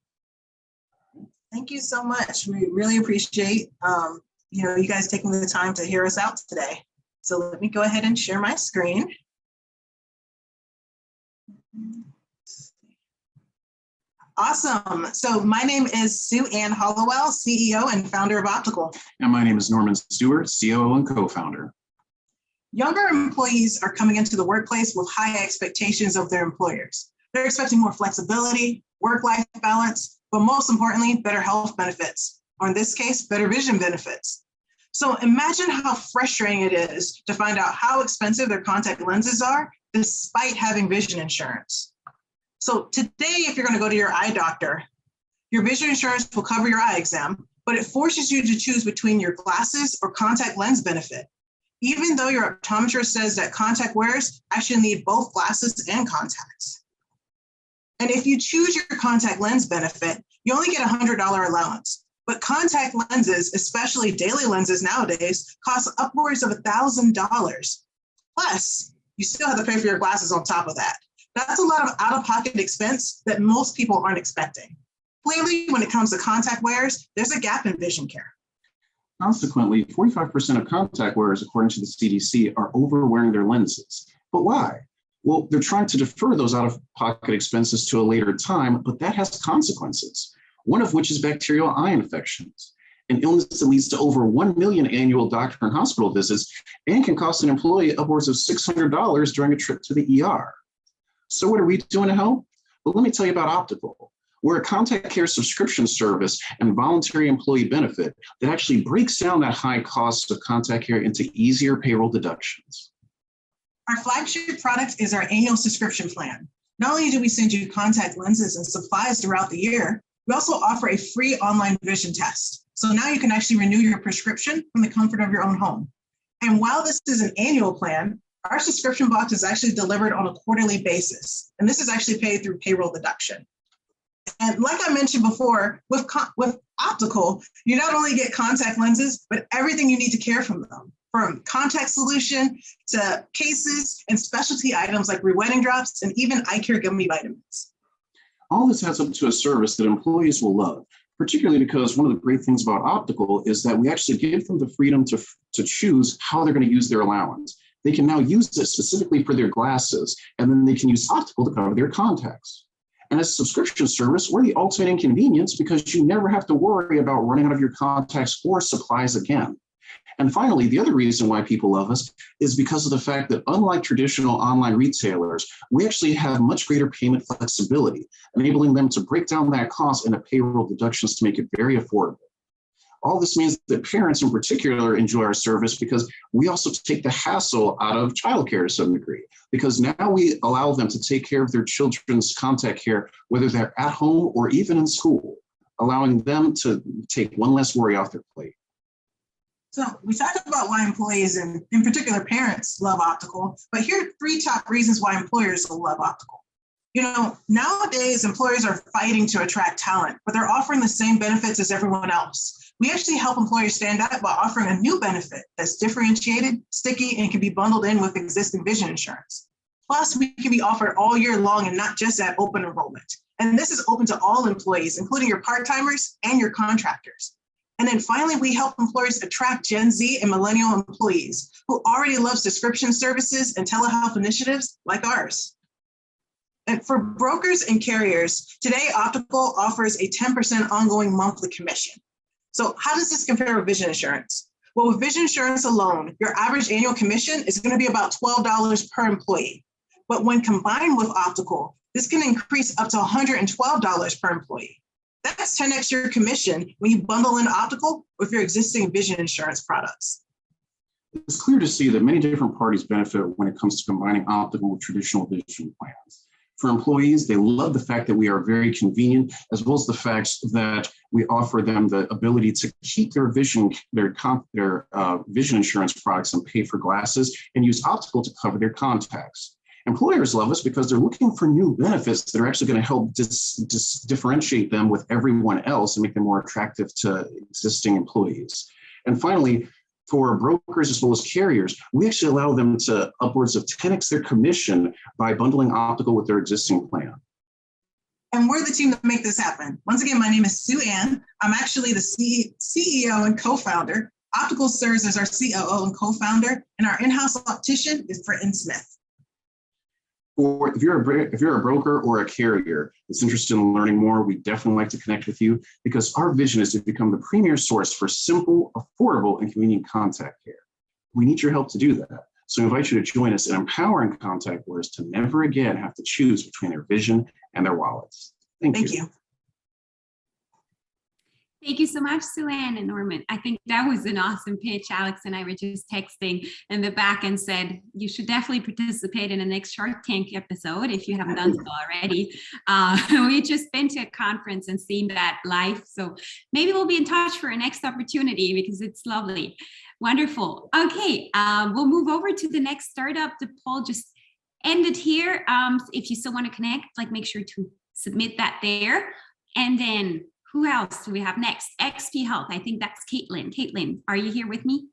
Speaker 8: Thank you so much. We really appreciate you guys taking the time to hear us out today. So let me go ahead and share my screen. Awesome. So my name is Sue-Ann Hollowell, CEO and founder of Optikal.
Speaker 9: And my name is Norman Stewart, COO and co-founder.
Speaker 8: Younger employees are coming into the workplace with high expectations of their employers. They're expecting more flexibility, work-life balance, but most importantly, better health benefits, or in this case, better vision benefits. So imagine how frustrating it is to find out how expensive their contact lenses are despite having vision insurance. So today, if you're going to go to your eye doctor, your vision insurance will cover your eye exam, but it forces you to choose between your glasses or contact lens benefit, even though your optometrist says that contact wearers actually need both glasses and contacts. And if you choose your contact lens benefit, you only get a $100 allowance. But contact lenses, especially daily lenses nowadays, cost upwards of $1,000. Plus, you still have to pay for your glasses on top of that. That's a lot of out-of-pocket expense that most people aren't expecting. Clearly, when it comes to contact wearers, there's a gap in vision care.
Speaker 9: Consequently, 45% of contact wearers, according to the CDC, are overwearing their lenses. But why? Well, they're trying to defer those out-of-pocket expenses to a later time, but that has consequences, one of which is bacterial eye infections, an illness that leads to over 1 million annual doctor and hospital visits and can cost an employee upwards of $600 during a trip to the ER. So what are we doing to help? Well, let me tell you about Optikal. We're a contact care subscription service and voluntary employee benefit that actually breaks down that high cost of contact care into easier payroll deductions.
Speaker 8: Our flagship product is our annual subscription plan. Not only do we send you contact lenses and supplies throughout the year, we also offer a free online vision test. So now you can actually renew your prescription from the comfort of your own home. And while this is an annual plan, our subscription box is actually delivered on a quarterly basis. And this is actually paid through payroll deduction. And like I mentioned before, with Optikal, you not only get contact lenses, but everything you need to care for them, from contact solution to cases and specialty items like re-wetting drops and even eye care gummy vitamins.
Speaker 9: All this adds up to a service that employees will love, particularly because one of the great things about Optikal is that we actually give them the freedom to choose how they're going to use their allowance. They can now use it specifically for their glasses, and then they can use Optikal to cover their contacts. And as a subscription service, we're the ultimate inconvenience because you never have to worry about running out of your contacts or supplies again. And finally, the other reason why people love us is because of the fact that unlike traditional online retailers, we actually have much greater payment flexibility, enabling them to break down that cost into payroll deductions to make it very affordable. All this means that parents in particular enjoy our service because we also take the hassle out of childcare to some degree, because now we allow them to take care of their children's contact care, whether they're at home or even in school. allowing them to take one less worry off their plate.
Speaker 8: So we talked about why employees and in particular parents love Optikal, but here are 3 top reasons why employers will love Optikal. You know, nowadays employers are fighting to attract talent, but they're offering the same benefits as everyone else. We actually help employers stand out by offering a new benefit that's differentiated, sticky, and can be bundled in with existing vision insurance. Plus, we can be offered all year long and not just at open enrollment. And this is open to all employees, including your part-timers and your contractors. And then finally, we help employers attract Gen Z and millennial employees who already love subscription services and telehealth initiatives like ours. And for brokers and carriers, today Optikal offers a 10% ongoing monthly commission. So how does this compare with vision insurance? Well, with vision insurance alone, your average annual commission is going to be about $12 per employee. But when combined with Optikal, this can increase up to $112 per employee. That's 10x your commission when you bundle in Optikal with your existing vision insurance products.
Speaker 9: It's clear to see that many different parties benefit when it comes to combining Optikal with traditional vision plans. For employees, they love the fact that we are very convenient, as well as the fact that we offer them the ability to keep their vision insurance products and pay for glasses and use Optikal to cover their contacts. Employers love us because they're looking for new benefits that are actually going to help differentiate them with everyone else and make them more attractive to existing employees. And finally, for brokers as well as carriers, we actually allow them to upwards of 10x their commission by bundling Optikal with their existing plan.
Speaker 8: And we're the team that make this happen. Once again, my name is Sue Ann. I'm actually the CEO and co-founder. Optikal serves as our COO and co-founder, and our in-house optician is Britton Smith.
Speaker 9: Or if you're a broker or a carrier that's interested in learning more, we definitely like to connect with you because our vision is to become the premier source for simple, affordable, and convenient contact care. We need your help to do that. So I invite you to join us in empowering contact wearers to never again have to choose between their vision and their wallets. Thank you.
Speaker 2: Thank you so much, Sue Ann and Norman. I think that was an awesome pitch. Alex and I were just texting in the back and said, you should definitely participate in the next Shark Tank episode if you haven't done so already. We just been to a conference and seen that live. So maybe we'll be in touch for a next opportunity because it's lovely. Wonderful. Okay, we'll move over to the next startup. The poll just ended here. If you still want to connect, make sure to submit that there. And then who else do we have next? XP Health. I think that's Caitlin. Caitlin, are you here with me?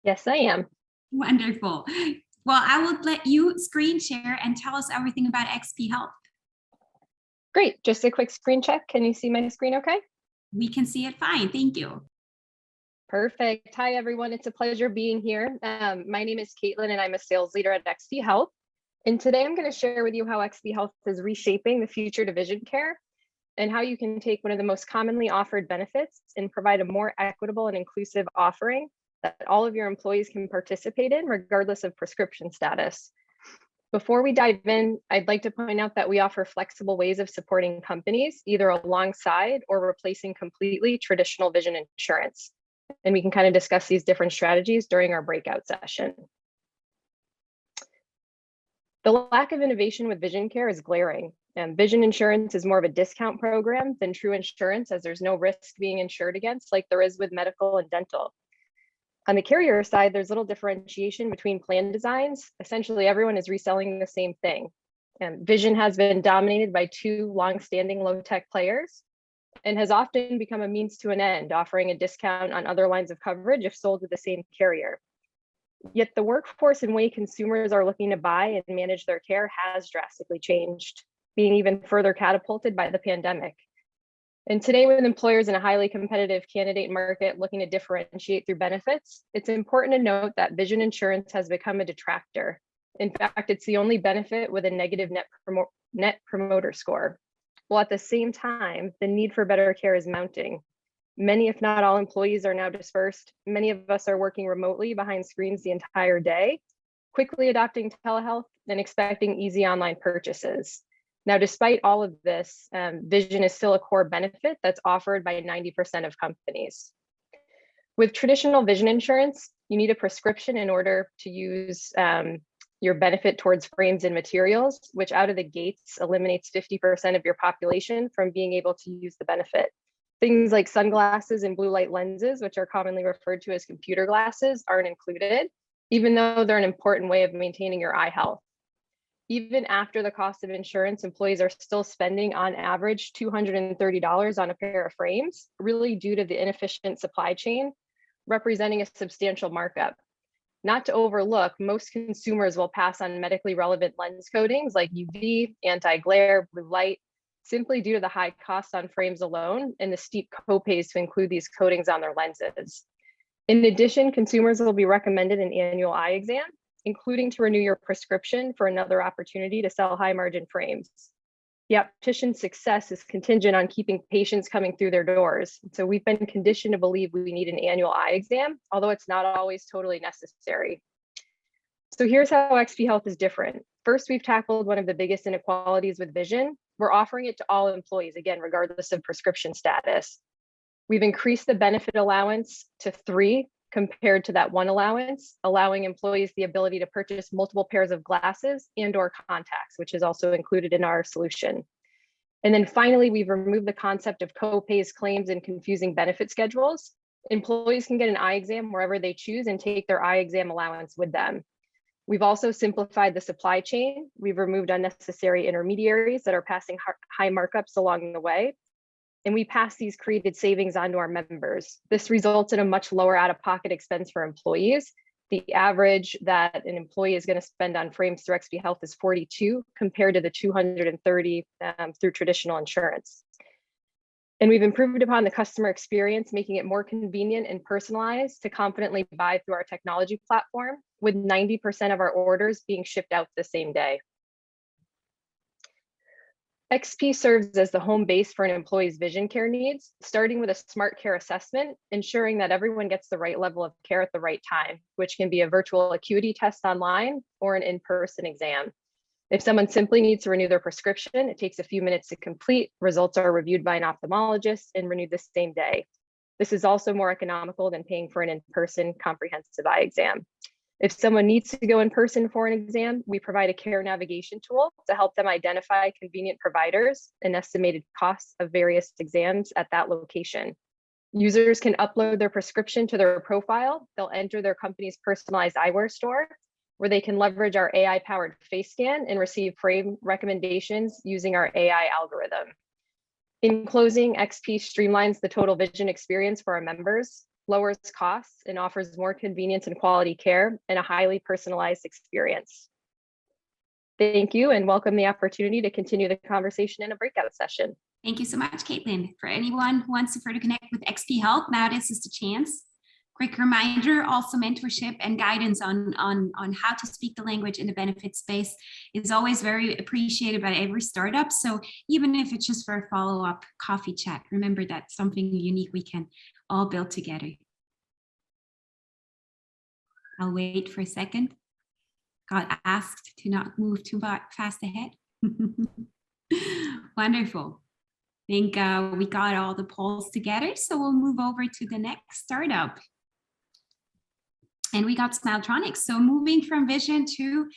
Speaker 10: Yes, I am.
Speaker 2: Wonderful. Well, I will let you screen share and tell us everything about XP Health.
Speaker 10: Great. Just a quick screen check. Can you see my screen okay?
Speaker 2: We can see it fine. Thank you.
Speaker 10: Perfect. Hi, everyone. It's a pleasure being here. My name is Caitlin, and I'm a sales leader at XP Health. And today I'm going to share with you how XP Health is reshaping the future to vision care and how you can take one of the most commonly offered benefits and provide a more equitable and inclusive offering that all of your employees can participate in, regardless of prescription status. Before we dive in, I'd like to point out that we offer flexible ways of supporting companies, either alongside or replacing completely traditional vision insurance. And we can kind of discuss these different strategies during our breakout session. The lack of innovation with vision care is glaring. Vision insurance is more of a discount program than true insurance, as there's no risk being insured against like there is with medical and dental. On the carrier side, there's little differentiation between plan designs. Essentially, everyone is reselling the same thing. Vision has been dominated by 2 long-standing low-tech players and has often become a means to an end, offering a discount on other lines of coverage if sold to the same carrier. Yet the workforce and way consumers are looking to buy and manage their care has drastically changed, being even further catapulted by the pandemic. And today, with employers in a highly competitive candidate market looking to differentiate through benefits, it's important to note that vision insurance has become a detractor. In fact, it's the only benefit with a negative net promoter score. While at the same time, the need for better care is mounting. Many, if not all, employees are now dispersed. Many of us are working remotely behind screens the entire day, quickly adopting telehealth and expecting easy online purchases. Now, despite all of this, vision is still a core benefit that's offered by 90% of companies. With traditional vision insurance, you need a prescription in order to use your benefit towards frames and materials, which out of the gates eliminates 50% of your population from being able to use the benefit. Things like sunglasses and blue light lenses, which are commonly referred to as computer glasses, aren't included, even though they're an important way of maintaining your eye health. Even after the cost of insurance, employees are still spending on average $230 on a pair of frames, really due to the inefficient supply chain, representing a substantial markup. Not to overlook, most consumers will pass on medically relevant lens coatings like UV, anti-glare, blue light, simply due to the high cost on frames alone and the steep copays to include these coatings on their lenses. In addition, consumers will be recommended an annual eye exam, including to renew your prescription for another opportunity to sell high margin frames. The optician's success is contingent on keeping patients coming through their doors. So we've been conditioned to believe we need an annual eye exam, although it's not always totally necessary. So here's how XP Health is different. First, we've tackled one of the biggest inequalities with vision. We're offering it to all employees, again, regardless of prescription status. We've increased the benefit allowance to 3 compared to that 1 allowance, allowing employees the ability to purchase multiple pairs of glasses and/or contacts, which is also included in our solution. And then finally, we've removed the concept of co-pays, claims, and confusing benefit schedules. Employees can get an eye exam wherever they choose and take their eye exam allowance with them. We've also simplified the supply chain. We've removed unnecessary intermediaries that are passing high markups along the way. And we pass these created savings on to our members. This results in a much lower out-of-pocket expense for employees. The average that an employee is going to spend on frames through XP Health is 42 compared to the 230 through traditional insurance. And we've improved upon the customer experience, making it more convenient and personalized to confidently buy through our technology platform, with 90% of our orders being shipped out the same day. XP serves as the home base for an employee's vision care needs, starting with a smart care assessment, ensuring that everyone gets the right level of care at the right time, which can be a virtual acuity test online or an in-person exam. If someone simply needs to renew their prescription, it takes a few minutes to complete. Results are reviewed by an ophthalmologist and renewed the same day. This is also more economical than paying for an in-person comprehensive eye exam. If someone needs to go in person for an exam, we provide a care navigation tool to help them identify convenient providers and estimated costs of various exams at that location. Users can upload their prescription to their profile. They'll enter their company's personalized eyewear store, where they can leverage our AI-powered face scan and receive frame recommendations using our AI algorithm. In closing, XP streamlines the total vision experience for our members, lowers costs, and offers more convenience and quality care and a highly personalized experience. Thank you, and welcome the opportunity to continue the conversation in a breakout session.
Speaker 2: Thank you so much, Caitlin. For anyone who wants to further connect with XP Health, now this is the chance. Quick reminder, also mentorship and guidance on how to speak the language in the benefit space is always very appreciated by every startup. So even if it's just for a follow-up coffee chat, remember that's something unique we can all build together. I'll wait for a second. Got asked to not move too fast ahead. Wonderful. I think we got all the polls together, so we'll move over to the next startup. And we got Smiletronix. So moving from vision to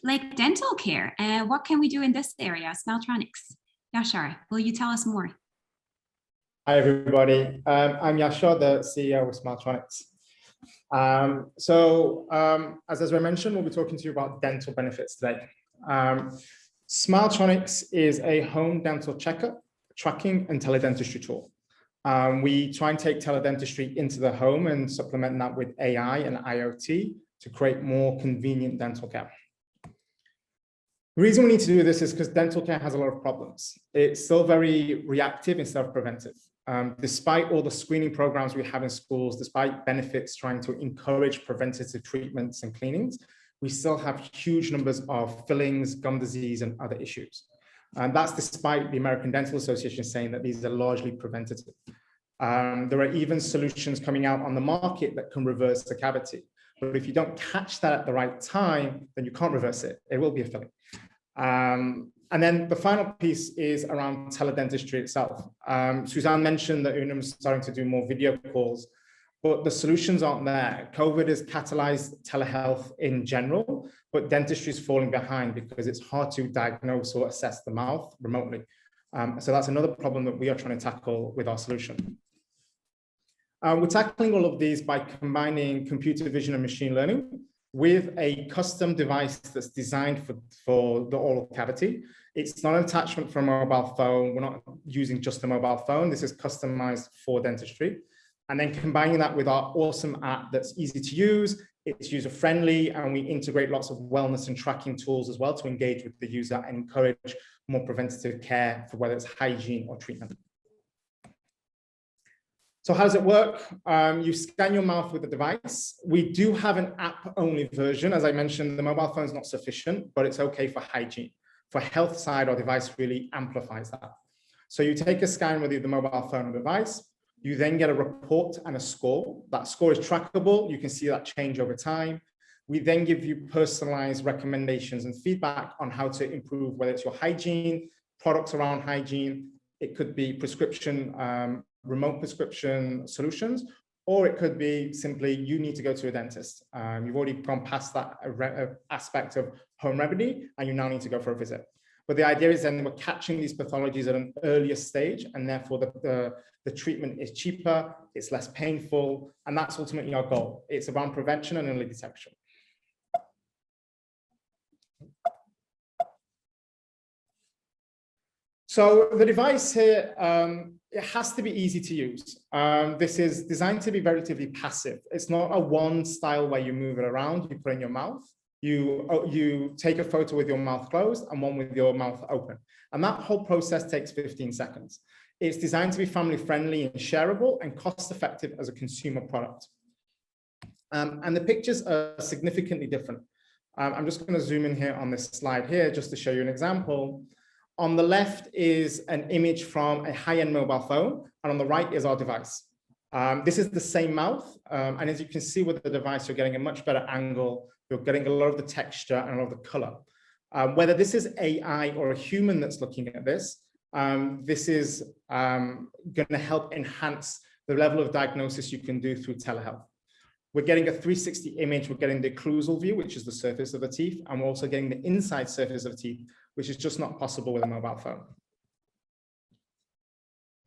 Speaker 2: like dental care. And what can we do in this area? Smiletronix. Yashar, will you tell us more?
Speaker 11: Hi, everybody. I'm Yashar, the CEO of Smiletronix. As I mentioned, we'll be talking to you about dental benefits today. Smiletronix is a home dental checkup, tracking, and teledentistry tool. We try and take teledentistry into the home and supplement that with AI and IoT to create more convenient dental care. The reason we need to do this is because dental care has a lot of problems. It's still very reactive instead of preventive. Despite all the screening programs we have in schools, despite benefits trying to encourage preventative treatments and cleanings, we still have huge numbers of fillings, gum disease, and other issues. And that's despite the American Dental Association saying that these are largely preventative. There are even solutions coming out on the market that can reverse the cavity. But if you don't catch that at the right time, then you can't reverse it. It will be a filling. And then the final piece is around teledentistry itself. Suzanne mentioned that Unum's starting to do more video calls. but the solutions aren't there. COVID has catalyzed telehealth in general, but dentistry is falling behind because it's hard to diagnose or assess the mouth remotely. So that's another problem that we are trying to tackle with our solution. We're tackling all of these by combining computer vision and machine learning with a custom device that's designed for the oral cavity. It's not an attachment for a mobile phone. We're not using just a mobile phone. This is customized for dentistry. And then combining that with our awesome app that's easy to use, it's user-friendly, and we integrate lots of wellness and tracking tools as well to engage with the user and encourage more preventative care for whether it's hygiene or treatment. So how does it work? You scan your mouth with the device. We do have an app-only version. As I mentioned, the mobile phone is not sufficient, but it's okay for hygiene. For health side, our device really amplifies that. So you take a scan with the mobile phone or device. You then get a report and a score. That score is trackable. You can see that change over time. We then give you personalized recommendations and feedback on how to improve, whether it's your hygiene, products around hygiene. It could be prescription, remote prescription solutions, or it could be simply you need to go to a dentist. You've already gone past that aspect of home remedy, and you now need to go for a visit. But the idea is then we're catching these pathologies at an earlier stage, and therefore the treatment is cheaper, it's less painful, and that's ultimately our goal. It's around prevention and early detection. So the device here, it has to be easy to use. This is designed to be relatively passive. It's not a one style where you move it around, you put it in your mouth. You take a photo with your mouth closed and one with your mouth open. And that whole process takes 15 seconds. It's designed to be family friendly and shareable and cost effective as a consumer product. And the pictures are significantly different. I'm just going to zoom in here on this slide here just to show you an example. On the left is an image from a high-end mobile phone, and on the right is our device. This is the same mouth, and as you can see with the device, you're getting a much better angle. You're getting a lot of the texture and a lot of the color. Whether this is AI or a human that's looking at this, this is going to help enhance the level of diagnosis you can do through telehealth. We're getting a 360 image. We're getting the occlusal view, which is the surface of the teeth, and we're also getting the inside surface of the teeth, which is just not possible with a mobile phone.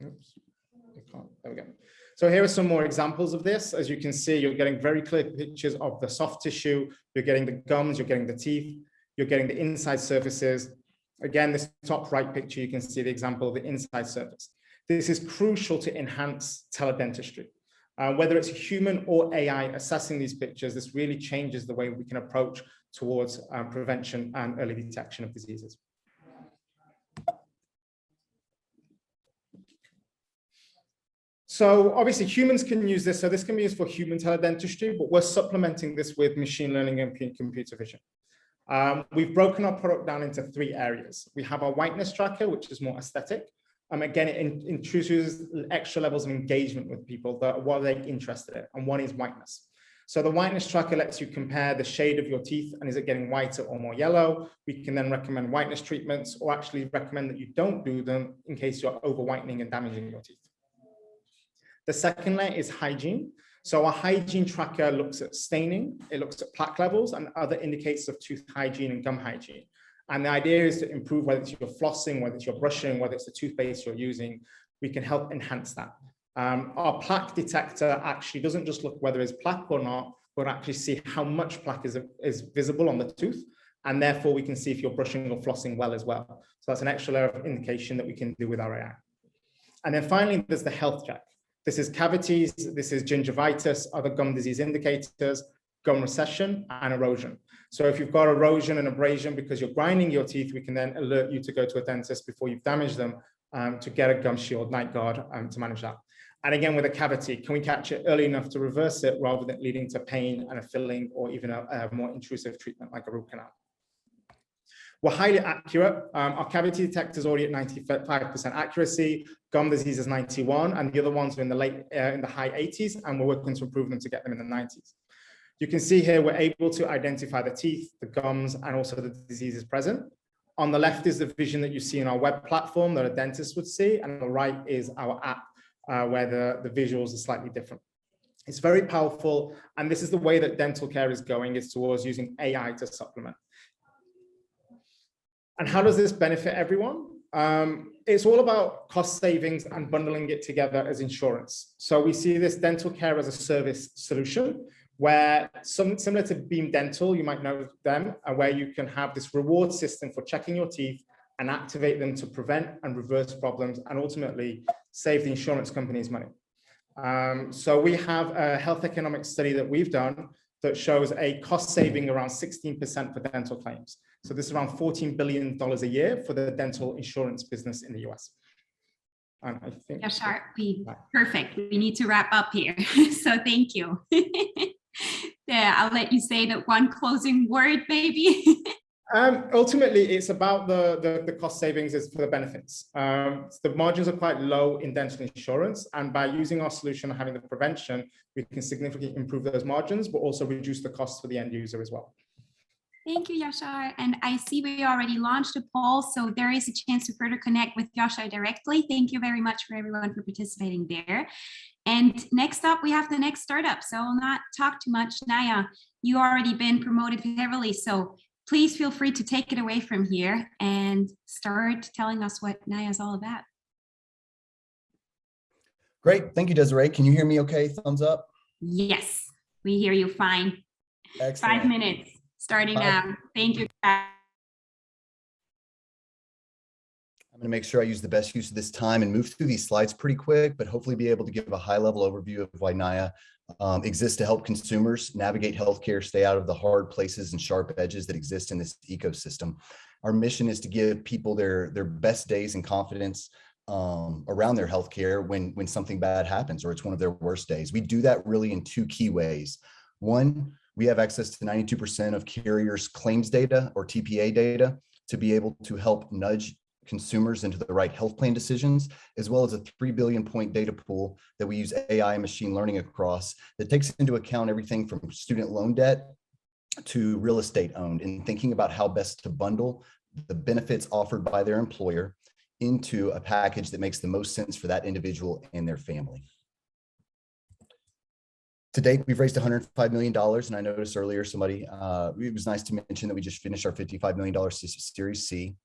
Speaker 11: Oops, there we go. So here are some more examples of this. As you can see, you're getting very clear pictures of the soft tissue. You're getting the gums, you're getting the teeth, you're getting the inside surfaces. Again, this top right picture, you can see the example of the inside surface. This is crucial to enhance teledentistry. Whether it's a human or AI assessing these pictures, this really changes the way we can approach towards prevention and early detection of diseases. So obviously humans can use this. So this can be used for human teledentistry, but we're supplementing this with machine learning and computer vision. We've broken our product down into 3 areas. We have our whiteness tracker, which is more aesthetic. Again, it introduces extra levels of engagement with people, what are they interested in, and one is whiteness. So the whiteness tracker lets you compare the shade of your teeth and is it getting whiter or more yellow. We can then recommend whiteness treatments or actually recommend that you don't do them in case you're over whitening and damaging your teeth. The second layer is hygiene. So our hygiene tracker looks at staining, it looks at plaque levels and other indicators of tooth hygiene and gum hygiene. And the idea is to improve whether it's your flossing, whether it's your brushing, whether it's the toothpaste you're using, we can help enhance that. Our plaque detector actually doesn't just look whether it's plaque or not, but actually see how much plaque is visible on the tooth. And therefore we can see if you're brushing or flossing well as well. So that's an extra layer of indication that we can do with our AI. And then finally, there's the health check. This is cavities, this is gingivitis, other gum disease indicators, gum recession and erosion. So if you've got erosion and abrasion because you're grinding your teeth, we can then alert you to go to a dentist before you've damaged them to get a gum shield, night guard to manage that. And again, with a cavity, can we catch it early enough to reverse it rather than leading to pain and a filling or even a more intrusive treatment like a root canal? We're highly accurate. Our cavity detector is already at 95% accuracy. Gum disease is 91, and the other ones are in the high 80s, and we're working to improve them to get them in the 90s. You can see here we're able to identify the teeth, the gums, and also the diseases present. On the left is the vision that you see in our web platform that a dentist would see, and on the right is our app where the visuals are slightly different. It's very powerful. And this is the way that dental care is going, is towards using AI to supplement. And how does this benefit everyone? It's all about cost savings and bundling it together as insurance. So we see this dental care as a service solution, where similar to Beam Dental, you might know them, where you can have this reward system for checking your teeth and activate them to prevent and reverse problems and ultimately save the insurance companies money. So we have a health economic study that we've done that shows a cost saving around 16% for dental claims. So this is around $14 billion a year for the dental insurance business in the US. And I think
Speaker 2: Yashar, perfect. We need to wrap up here. So thank you. Yeah, I'll let you say that one closing word, maybe.
Speaker 11: Ultimately, it's about the cost savings is for the benefits. The margins are quite low in dental insurance, and by using our solution and having the prevention, we can significantly improve those margins, but also reduce the costs for the end user as well.
Speaker 2: Thank you, Yashar. And I see we already launched a poll, so there is a chance to further connect with Yashar directly. Thank you very much for everyone for participating there. And next up, we have the next startup. So I'll not talk too much. Nayya, you already been promoted heavily, so please feel free to take it away from here and start telling us what Nayya is all about.
Speaker 12: Great. Thank you, Desiree. Can you hear me okay? Thumbs up.
Speaker 2: Yes, we hear you fine.
Speaker 12: Excellent.
Speaker 2: 5 minutes starting now. Thank you.
Speaker 12: I'm going to make sure I use the best use of this time and move through these slides pretty quick, but hopefully be able to give a high-level overview of why Nayya exists to help consumers navigate healthcare, stay out of the hard places and sharp edges that exist in this ecosystem. Our mission is to give people their best days and confidence around their healthcare when something bad happens or it's one of their worst days. We do that really in 2 key ways. One, we have access to 92% of carriers' claims data or TPA data to be able to help nudge consumers into the right health plan decisions, as well as a 3 billion point data pool that we use AI and machine learning across that takes into account everything from student loan debt to real estate owned, and thinking about how best to bundle the benefits offered by their employer into a package that makes the most sense for that individual and their family. To date, we've raised $105 million. And I noticed earlier somebody, it was nice to mention that we just finished our $55 million Series C.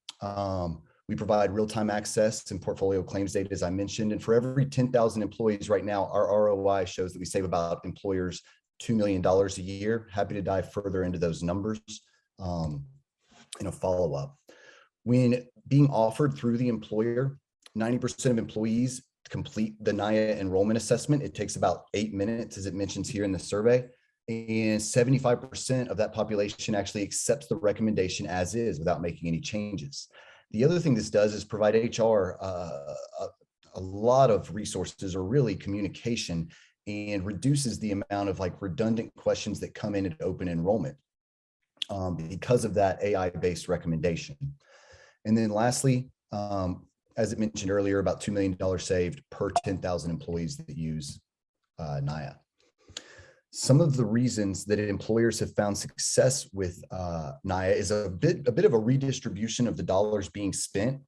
Speaker 12: We provide real-time access and portfolio claims data, as I mentioned. And for every 10,000 employees right now, our ROI shows that we save about employers $2 million a year. Happy to dive further into those numbers in a follow-up. When being offered through the employer, 90% of employees complete the Nayya enrollment assessment. It takes about 8 minutes, as it mentions here in the survey. And 75% of that population actually accepts the recommendation as is without making any changes. The other thing this does is provide HR a lot of resources, or really communication, and reduces the amount of redundant questions that come in at open enrollment because of that AI-based recommendation. And then lastly, as it mentioned earlier, about $2 million saved per 10,000 employees that use Nayya. Some of the reasons that employers have found success with Nayya is a bit of a redistribution of the dollars being spent.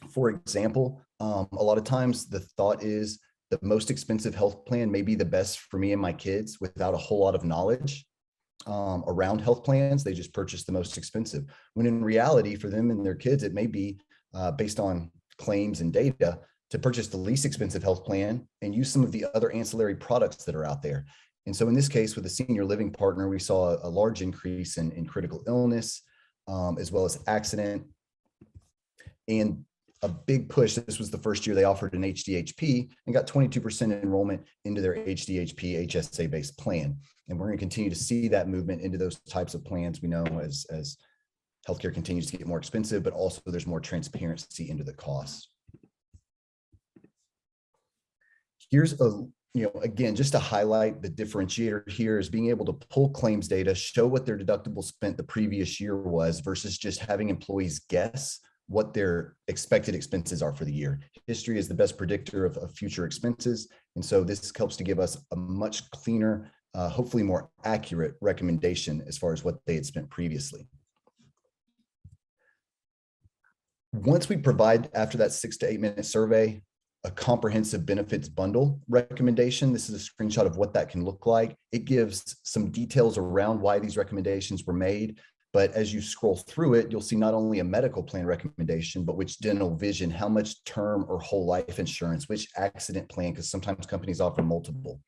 Speaker 12: For example, a lot of times the thought is the most expensive health plan may be the best for me and my kids without a whole lot of knowledge around health plans. They just purchase the most expensive, when in reality for them and their kids, it may be based on claims and data to purchase the least expensive health plan and use some of the other ancillary products that are out there. And so in this case, with a senior living partner, we saw a large increase in critical illness, as well as accident, and a big push. This was the first year they offered an HDHP and got 22% enrollment into their HDHP HSA-based plan. And we're going to continue to see that movement into those types of plans. We know as healthcare continues to get more expensive, but also there's more transparency into the costs. Here's again, just to highlight the differentiator here is being able to pull claims data, show what their deductible spent the previous year was versus just having employees guess what their expected expenses are for the year. History is the best predictor of future expenses. And so this helps to give us a much cleaner, hopefully more accurate recommendation as far as what they had spent previously. Once we provide, after that 6 to 8 minute survey, a comprehensive benefits bundle recommendation. This is a screenshot of what that can look like. It gives some details around why these recommendations were made. But as you scroll through it, you'll see not only a medical plan recommendation, but which dental, vision, how much term or whole life insurance, which accident plan, because sometimes companies offer multiple.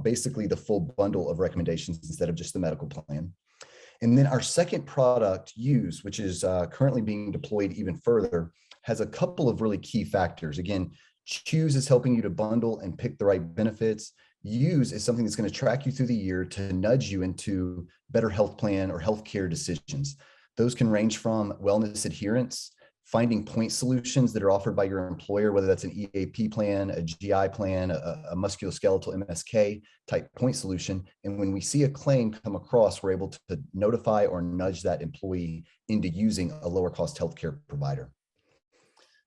Speaker 12: Basically the full bundle of recommendations instead of just the medical plan. And then our second product, Use, which is currently being deployed even further, has a couple of really key factors. Again, Choose is helping you to bundle and pick the right benefits. Use is something that's going to track you through the year to nudge you into better health plan or healthcare decisions. Those can range from wellness adherence, finding point solutions that are offered by your employer, whether that's an EAP plan, a GI plan, a musculoskeletal MSK type point solution. And when we see a claim come across, we're able to notify or nudge that employee into using a lower cost healthcare provider.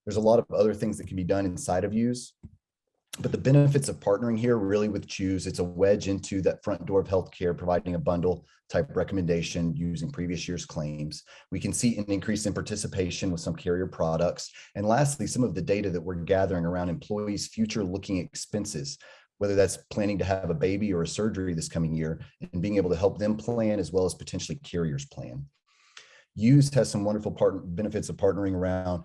Speaker 12: There's a lot of other things that can be done inside of Use, but the benefits of partnering here really with Choose, it's a wedge into that front door of healthcare, providing a bundle type recommendation using previous year's claims. We can see an increase in participation with some carrier products. And lastly, some of the data that we're gathering around employees' future looking expenses, whether that's planning to have a baby or a surgery this coming year, and being able to help them plan as well as potentially carriers plan. Use has some wonderful benefits of partnering around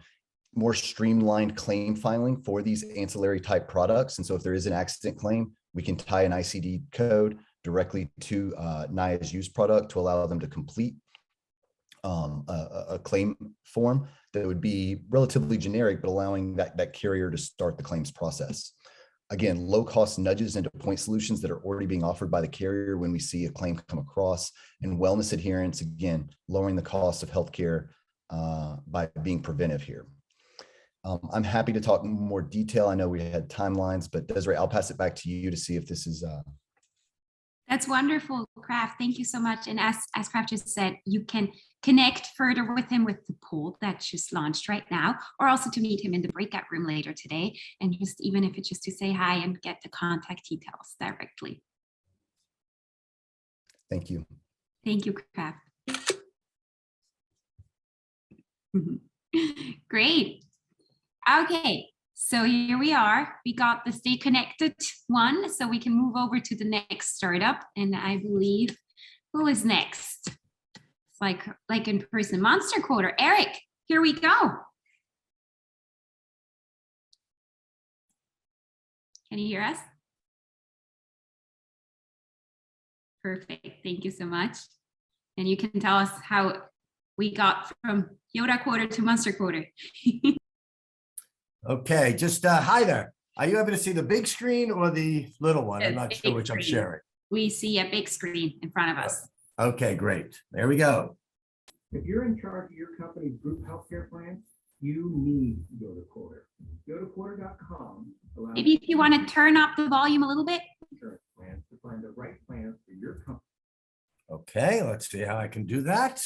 Speaker 12: more streamlined claim filing for these ancillary type products. And so if there is an accident claim, we can tie an ICD code directly to Nayya's Use product to allow them to complete a claim form that would be relatively generic, but allowing that carrier to start the claims process. Again, low cost nudges into point solutions that are already being offered by the carrier when we see a claim come across, and wellness adherence, again, lowering the cost of healthcare by being preventive here. I'm happy to talk in more detail. I know we had timelines, but Desiree, I'll pass it back to you to see if this is.
Speaker 2: That's wonderful, Kraft. Thank you so much. And as Kraft just said, you can connect further with him with the poll that just launched right now, or also to meet him in the breakout room later today. And just even if it's just to say hi and get the contact details directly.
Speaker 12: Thank you.
Speaker 2: Thank you, Kraft. Great. Okay, so here we are. We got the Stay Connected one, so we can move over to the next startup. And I believe, who is next? It's like in person, MonsterQuoter. Eric, here we go. Can you hear us? Perfect, thank you so much. And you can tell us how we got from YodaQuoter to MonsterQuoter.
Speaker 13: Okay, just hi there. Are you able to see the big screen or the little one? I'm not sure which I'm sharing.
Speaker 2: We see a big screen in front of us.
Speaker 13: Okay, great. There we go.
Speaker 7: If you're in charge of your company's group healthcare plan, you need YodaQuoter. YodaQuoter.com allows
Speaker 2: Maybe if you want to turn up the volume a little bit.
Speaker 7: insurance plans to find the right plan for your company.
Speaker 13: Okay, let's see how I can do that.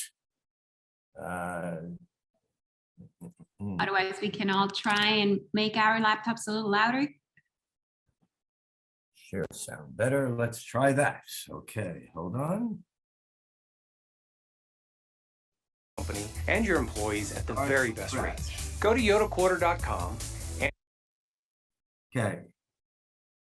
Speaker 2: Otherwise, we can all try and make our laptops a little louder.
Speaker 13: Sure, sound better. Let's try that. Okay, hold on.
Speaker 14: Company and your employees at the very best rates. Go to YodaQuoter.com.
Speaker 13: Okay.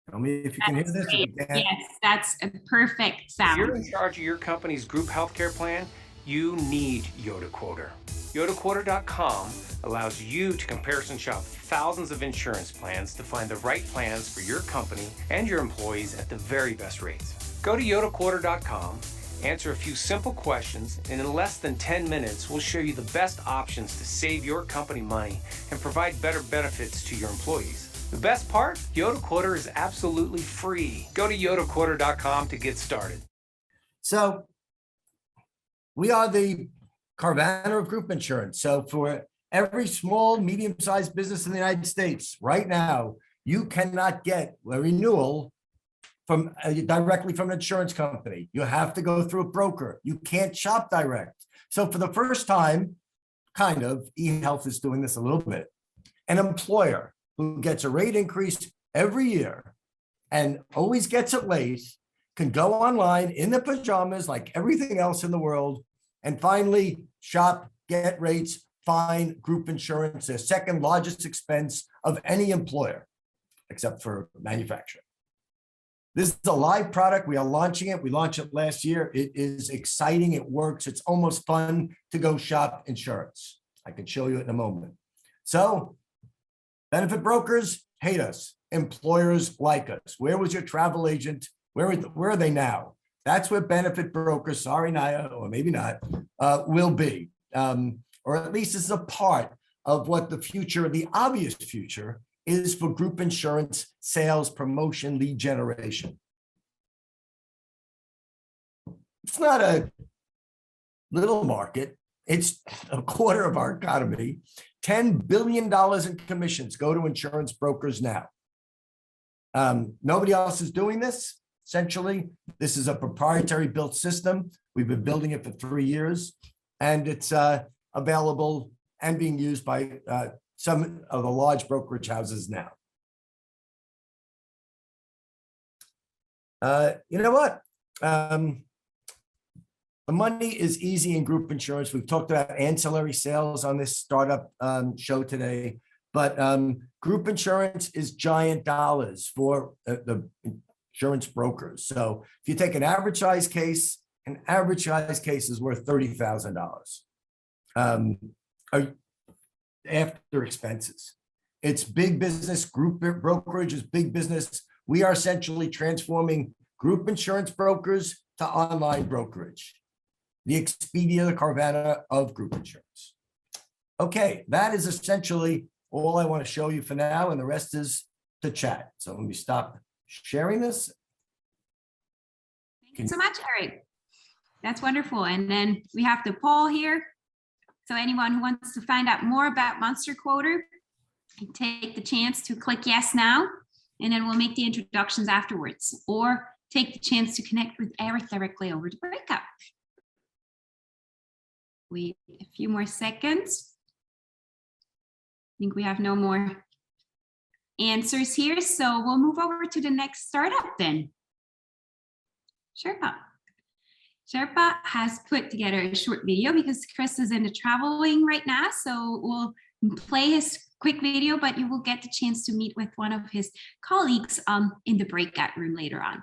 Speaker 13: Tell me if you can hear this.
Speaker 2: Yes, that's a perfect sound.
Speaker 14: If you're in charge of your company's group healthcare plan, you need YodaQuoter. YodaQuoter.com allows you to comparison shop thousands of insurance plans to find the right plans for your company and your employees at the very best rates. Go to YodaQuoter.com, answer a few simple questions, and in less than 10 minutes, we'll show you the best options to save your company money and provide better benefits to your employees. The best part? YodaQuoter is absolutely free. Go to YodaQuoter.com to get started.
Speaker 13: So we are the Carvana of group insurance. So for every small, medium-sized business in the United States right now, you cannot get a renewal from directly from an insurance company. You have to go through a broker. You can't shop direct. So for the first time, kind of, eHealth is doing this a little bit. An employer who gets a rate increase every year and always gets it late can go online in the pajamas like everything else in the world and finally shop, get rates find group insurance, their second largest expense of any employer, except for manufacturing. This is a live product. We are launching it. We launched it last year. It is exciting. It works. It's almost fun to go shop insurance. I can show you it in a moment. So benefit brokers hate us. Employers like us. Where was your travel agent? Where are they now? That's where benefit brokers, sorry, Nayya, or maybe not, will be. Or at least this is a part of what the future, the obvious future, is for group insurance sales, promotion, lead generation. It's not a little market. It's a quarter of our economy. $10 billion in commissions go to insurance brokers now. Nobody else is doing this. Essentially, this is a proprietary built system. We've been building it for 3 years, and it's available and being used by some of the large brokerage houses now. You know what? The money is easy in group insurance. We've talked about ancillary sales on this startup show today, but group insurance is giant dollars for the insurance brokers. So if you take an average size case is worth $30,000 after expenses. It's big business. Group brokerage is big business. We are essentially transforming group insurance brokers to online brokerage. The Expedia, the Carvana of group insurance. Okay, that is essentially all I want to show you for now, and the rest is to chat. So let me stop sharing this.
Speaker 2: Thank you so much, Eric. That's wonderful. And then we have the poll here. So anyone who wants to find out more about MonsterQuoter, take the chance to click yes now, and then we'll make the introductions afterwards, or take the chance to connect with Eric directly over the breakout. Wait a few more seconds. I think we have no more answers here, so we'll move over to the next startup then. Sherpa. Sherpa has put together a short video because Chris is in the travel wing right now, so we'll play his quick video, but you will get the chance to meet with one of his colleagues in the breakout room later on.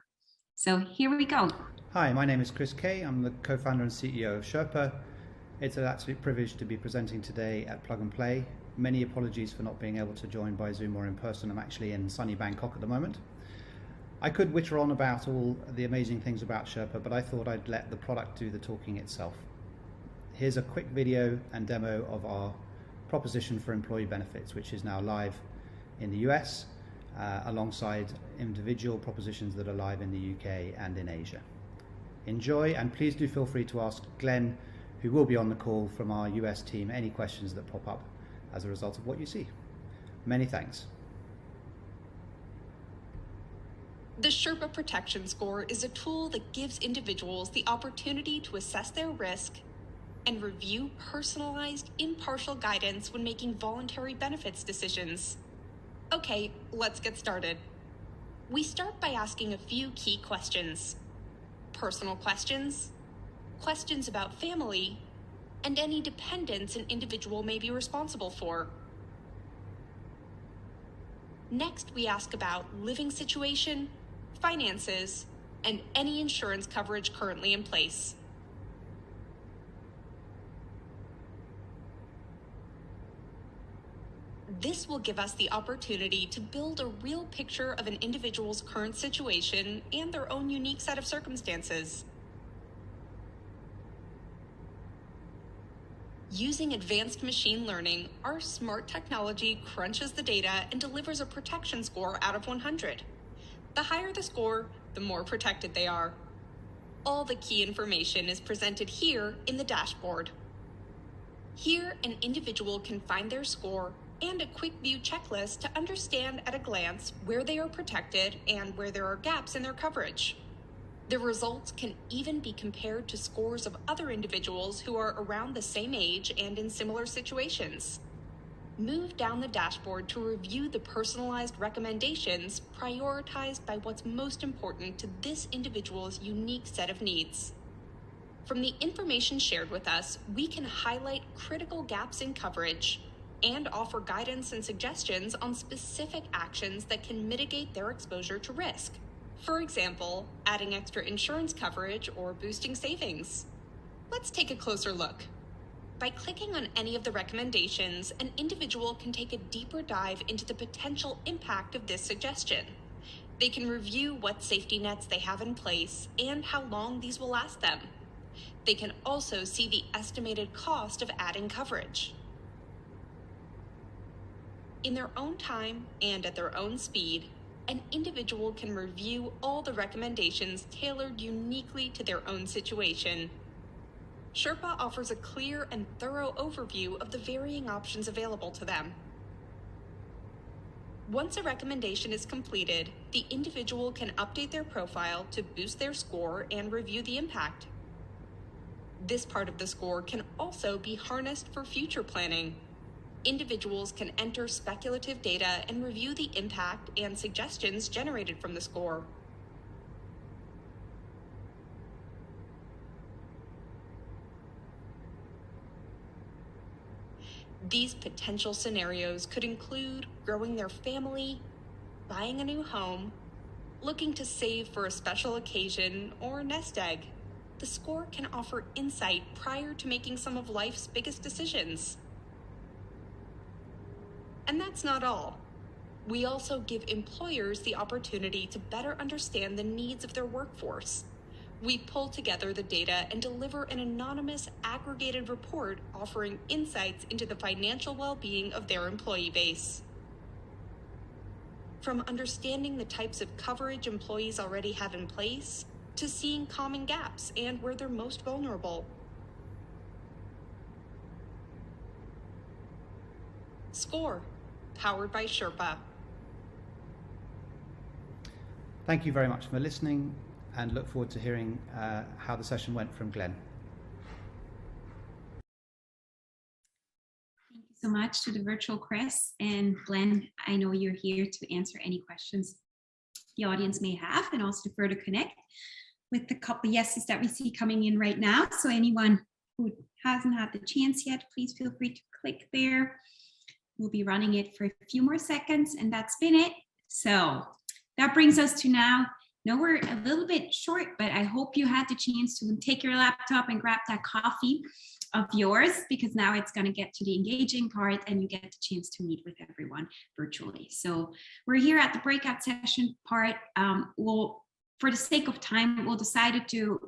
Speaker 2: So here we go.
Speaker 15: Hi, my name is Chris Kay. I'm the co-founder and CEO of Sherpa. It's an absolute privilege to be presenting today at Plug and Play. Many apologies for not being able to join by Zoom or in person. I'm actually in sunny Bangkok at the moment. I could witter on about all the amazing things about Sherpa, but I thought I'd let the product do the talking itself. Here's a quick video and demo of our proposition for employee benefits, which is now live in the US, alongside individual propositions that are live in the UK and in Asia. Enjoy, and please do feel free to ask Glenn, who will be on the call from our US team, any questions that pop up as a result of what you see. Many thanks.
Speaker 16: The Sherpa Protection Score is a tool that gives individuals the opportunity to assess their risk and review personalized, impartial guidance when making voluntary benefits decisions. Okay, let's get started. We start by asking a few key questions. Personal questions, questions about family, and any dependents an individual may be responsible for. Next, we ask about living situation, finances, and any insurance coverage currently in place. This will give us the opportunity to build a real picture of an individual's current situation and their own unique set of circumstances. Using advanced machine learning, our smart technology crunches the data and delivers a protection score out of 100. The higher the score, the more protected they are. All the key information is presented here in the dashboard. Here, an individual can find their score and a quick view checklist to understand at a glance where they are protected and where there are gaps in their coverage. The results can even be compared to scores of other individuals who are around the same age and in similar situations. Move down the dashboard to review the personalized recommendations prioritized by what's most important to this individual's unique set of needs. From the information shared with us, we can highlight critical gaps in coverage and offer guidance and suggestions on specific actions that can mitigate their exposure to risk. For example, adding extra insurance coverage or boosting savings. Let's take a closer look. By clicking on any of the recommendations, an individual can take a deeper dive into the potential impact of this suggestion. They can review what safety nets they have in place and how long these will last them. They can also see the estimated cost of adding coverage. In their own time and at their own speed, an individual can review all the recommendations tailored uniquely to their own situation. Sherpa offers a clear and thorough overview of the varying options available to them. Once a recommendation is completed, the individual can update their profile to boost their score and review the impact. This part of the score can also be harnessed for future planning. Individuals can enter speculative data and review the impact and suggestions generated from the score. These potential scenarios could include growing their family, buying a new home, looking to save for a special occasion, or nest egg. The score can offer insight prior to making some of life's biggest decisions. And that's not all. We also give employers the opportunity to better understand the needs of their workforce. We pull together the data and deliver an anonymous, aggregated report offering insights into the financial well-being of their employee base. From understanding the types of coverage employees already have in place, to seeing common gaps and where they're most vulnerable. SCORE, powered by Sherpa.
Speaker 15: Thank you very much for listening, and look forward to hearing how the session went from Glenn.
Speaker 2: Thank you so much to the virtual Chris and Glenn. I know you're here to answer any questions the audience may have, and also to further connect with the couple yeses that we see coming in right now. So anyone who hasn't had the chance yet, please feel free to click there. We'll be running it for a few more seconds, and that's been it. So that brings us to now. No, we're a little bit short, but I hope you had the chance to take your laptop and grab that coffee of yours, because now it's going to get to the engaging part and you get the chance to meet with everyone virtually. So we're here at the breakout session part. For the sake of time, we'll decided to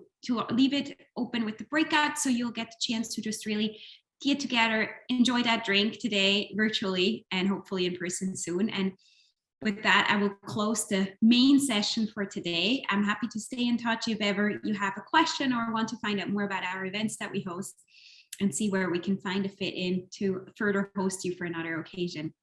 Speaker 2: leave it open with the breakout, so you'll get the chance to just really get together, enjoy that drink today virtually and hopefully in person soon. And with that, I will close the main session for today. I'm happy to stay in touch if ever you have a question or want to find out more about our events that we host, and see where we can find a fit in to further host you for another occasion.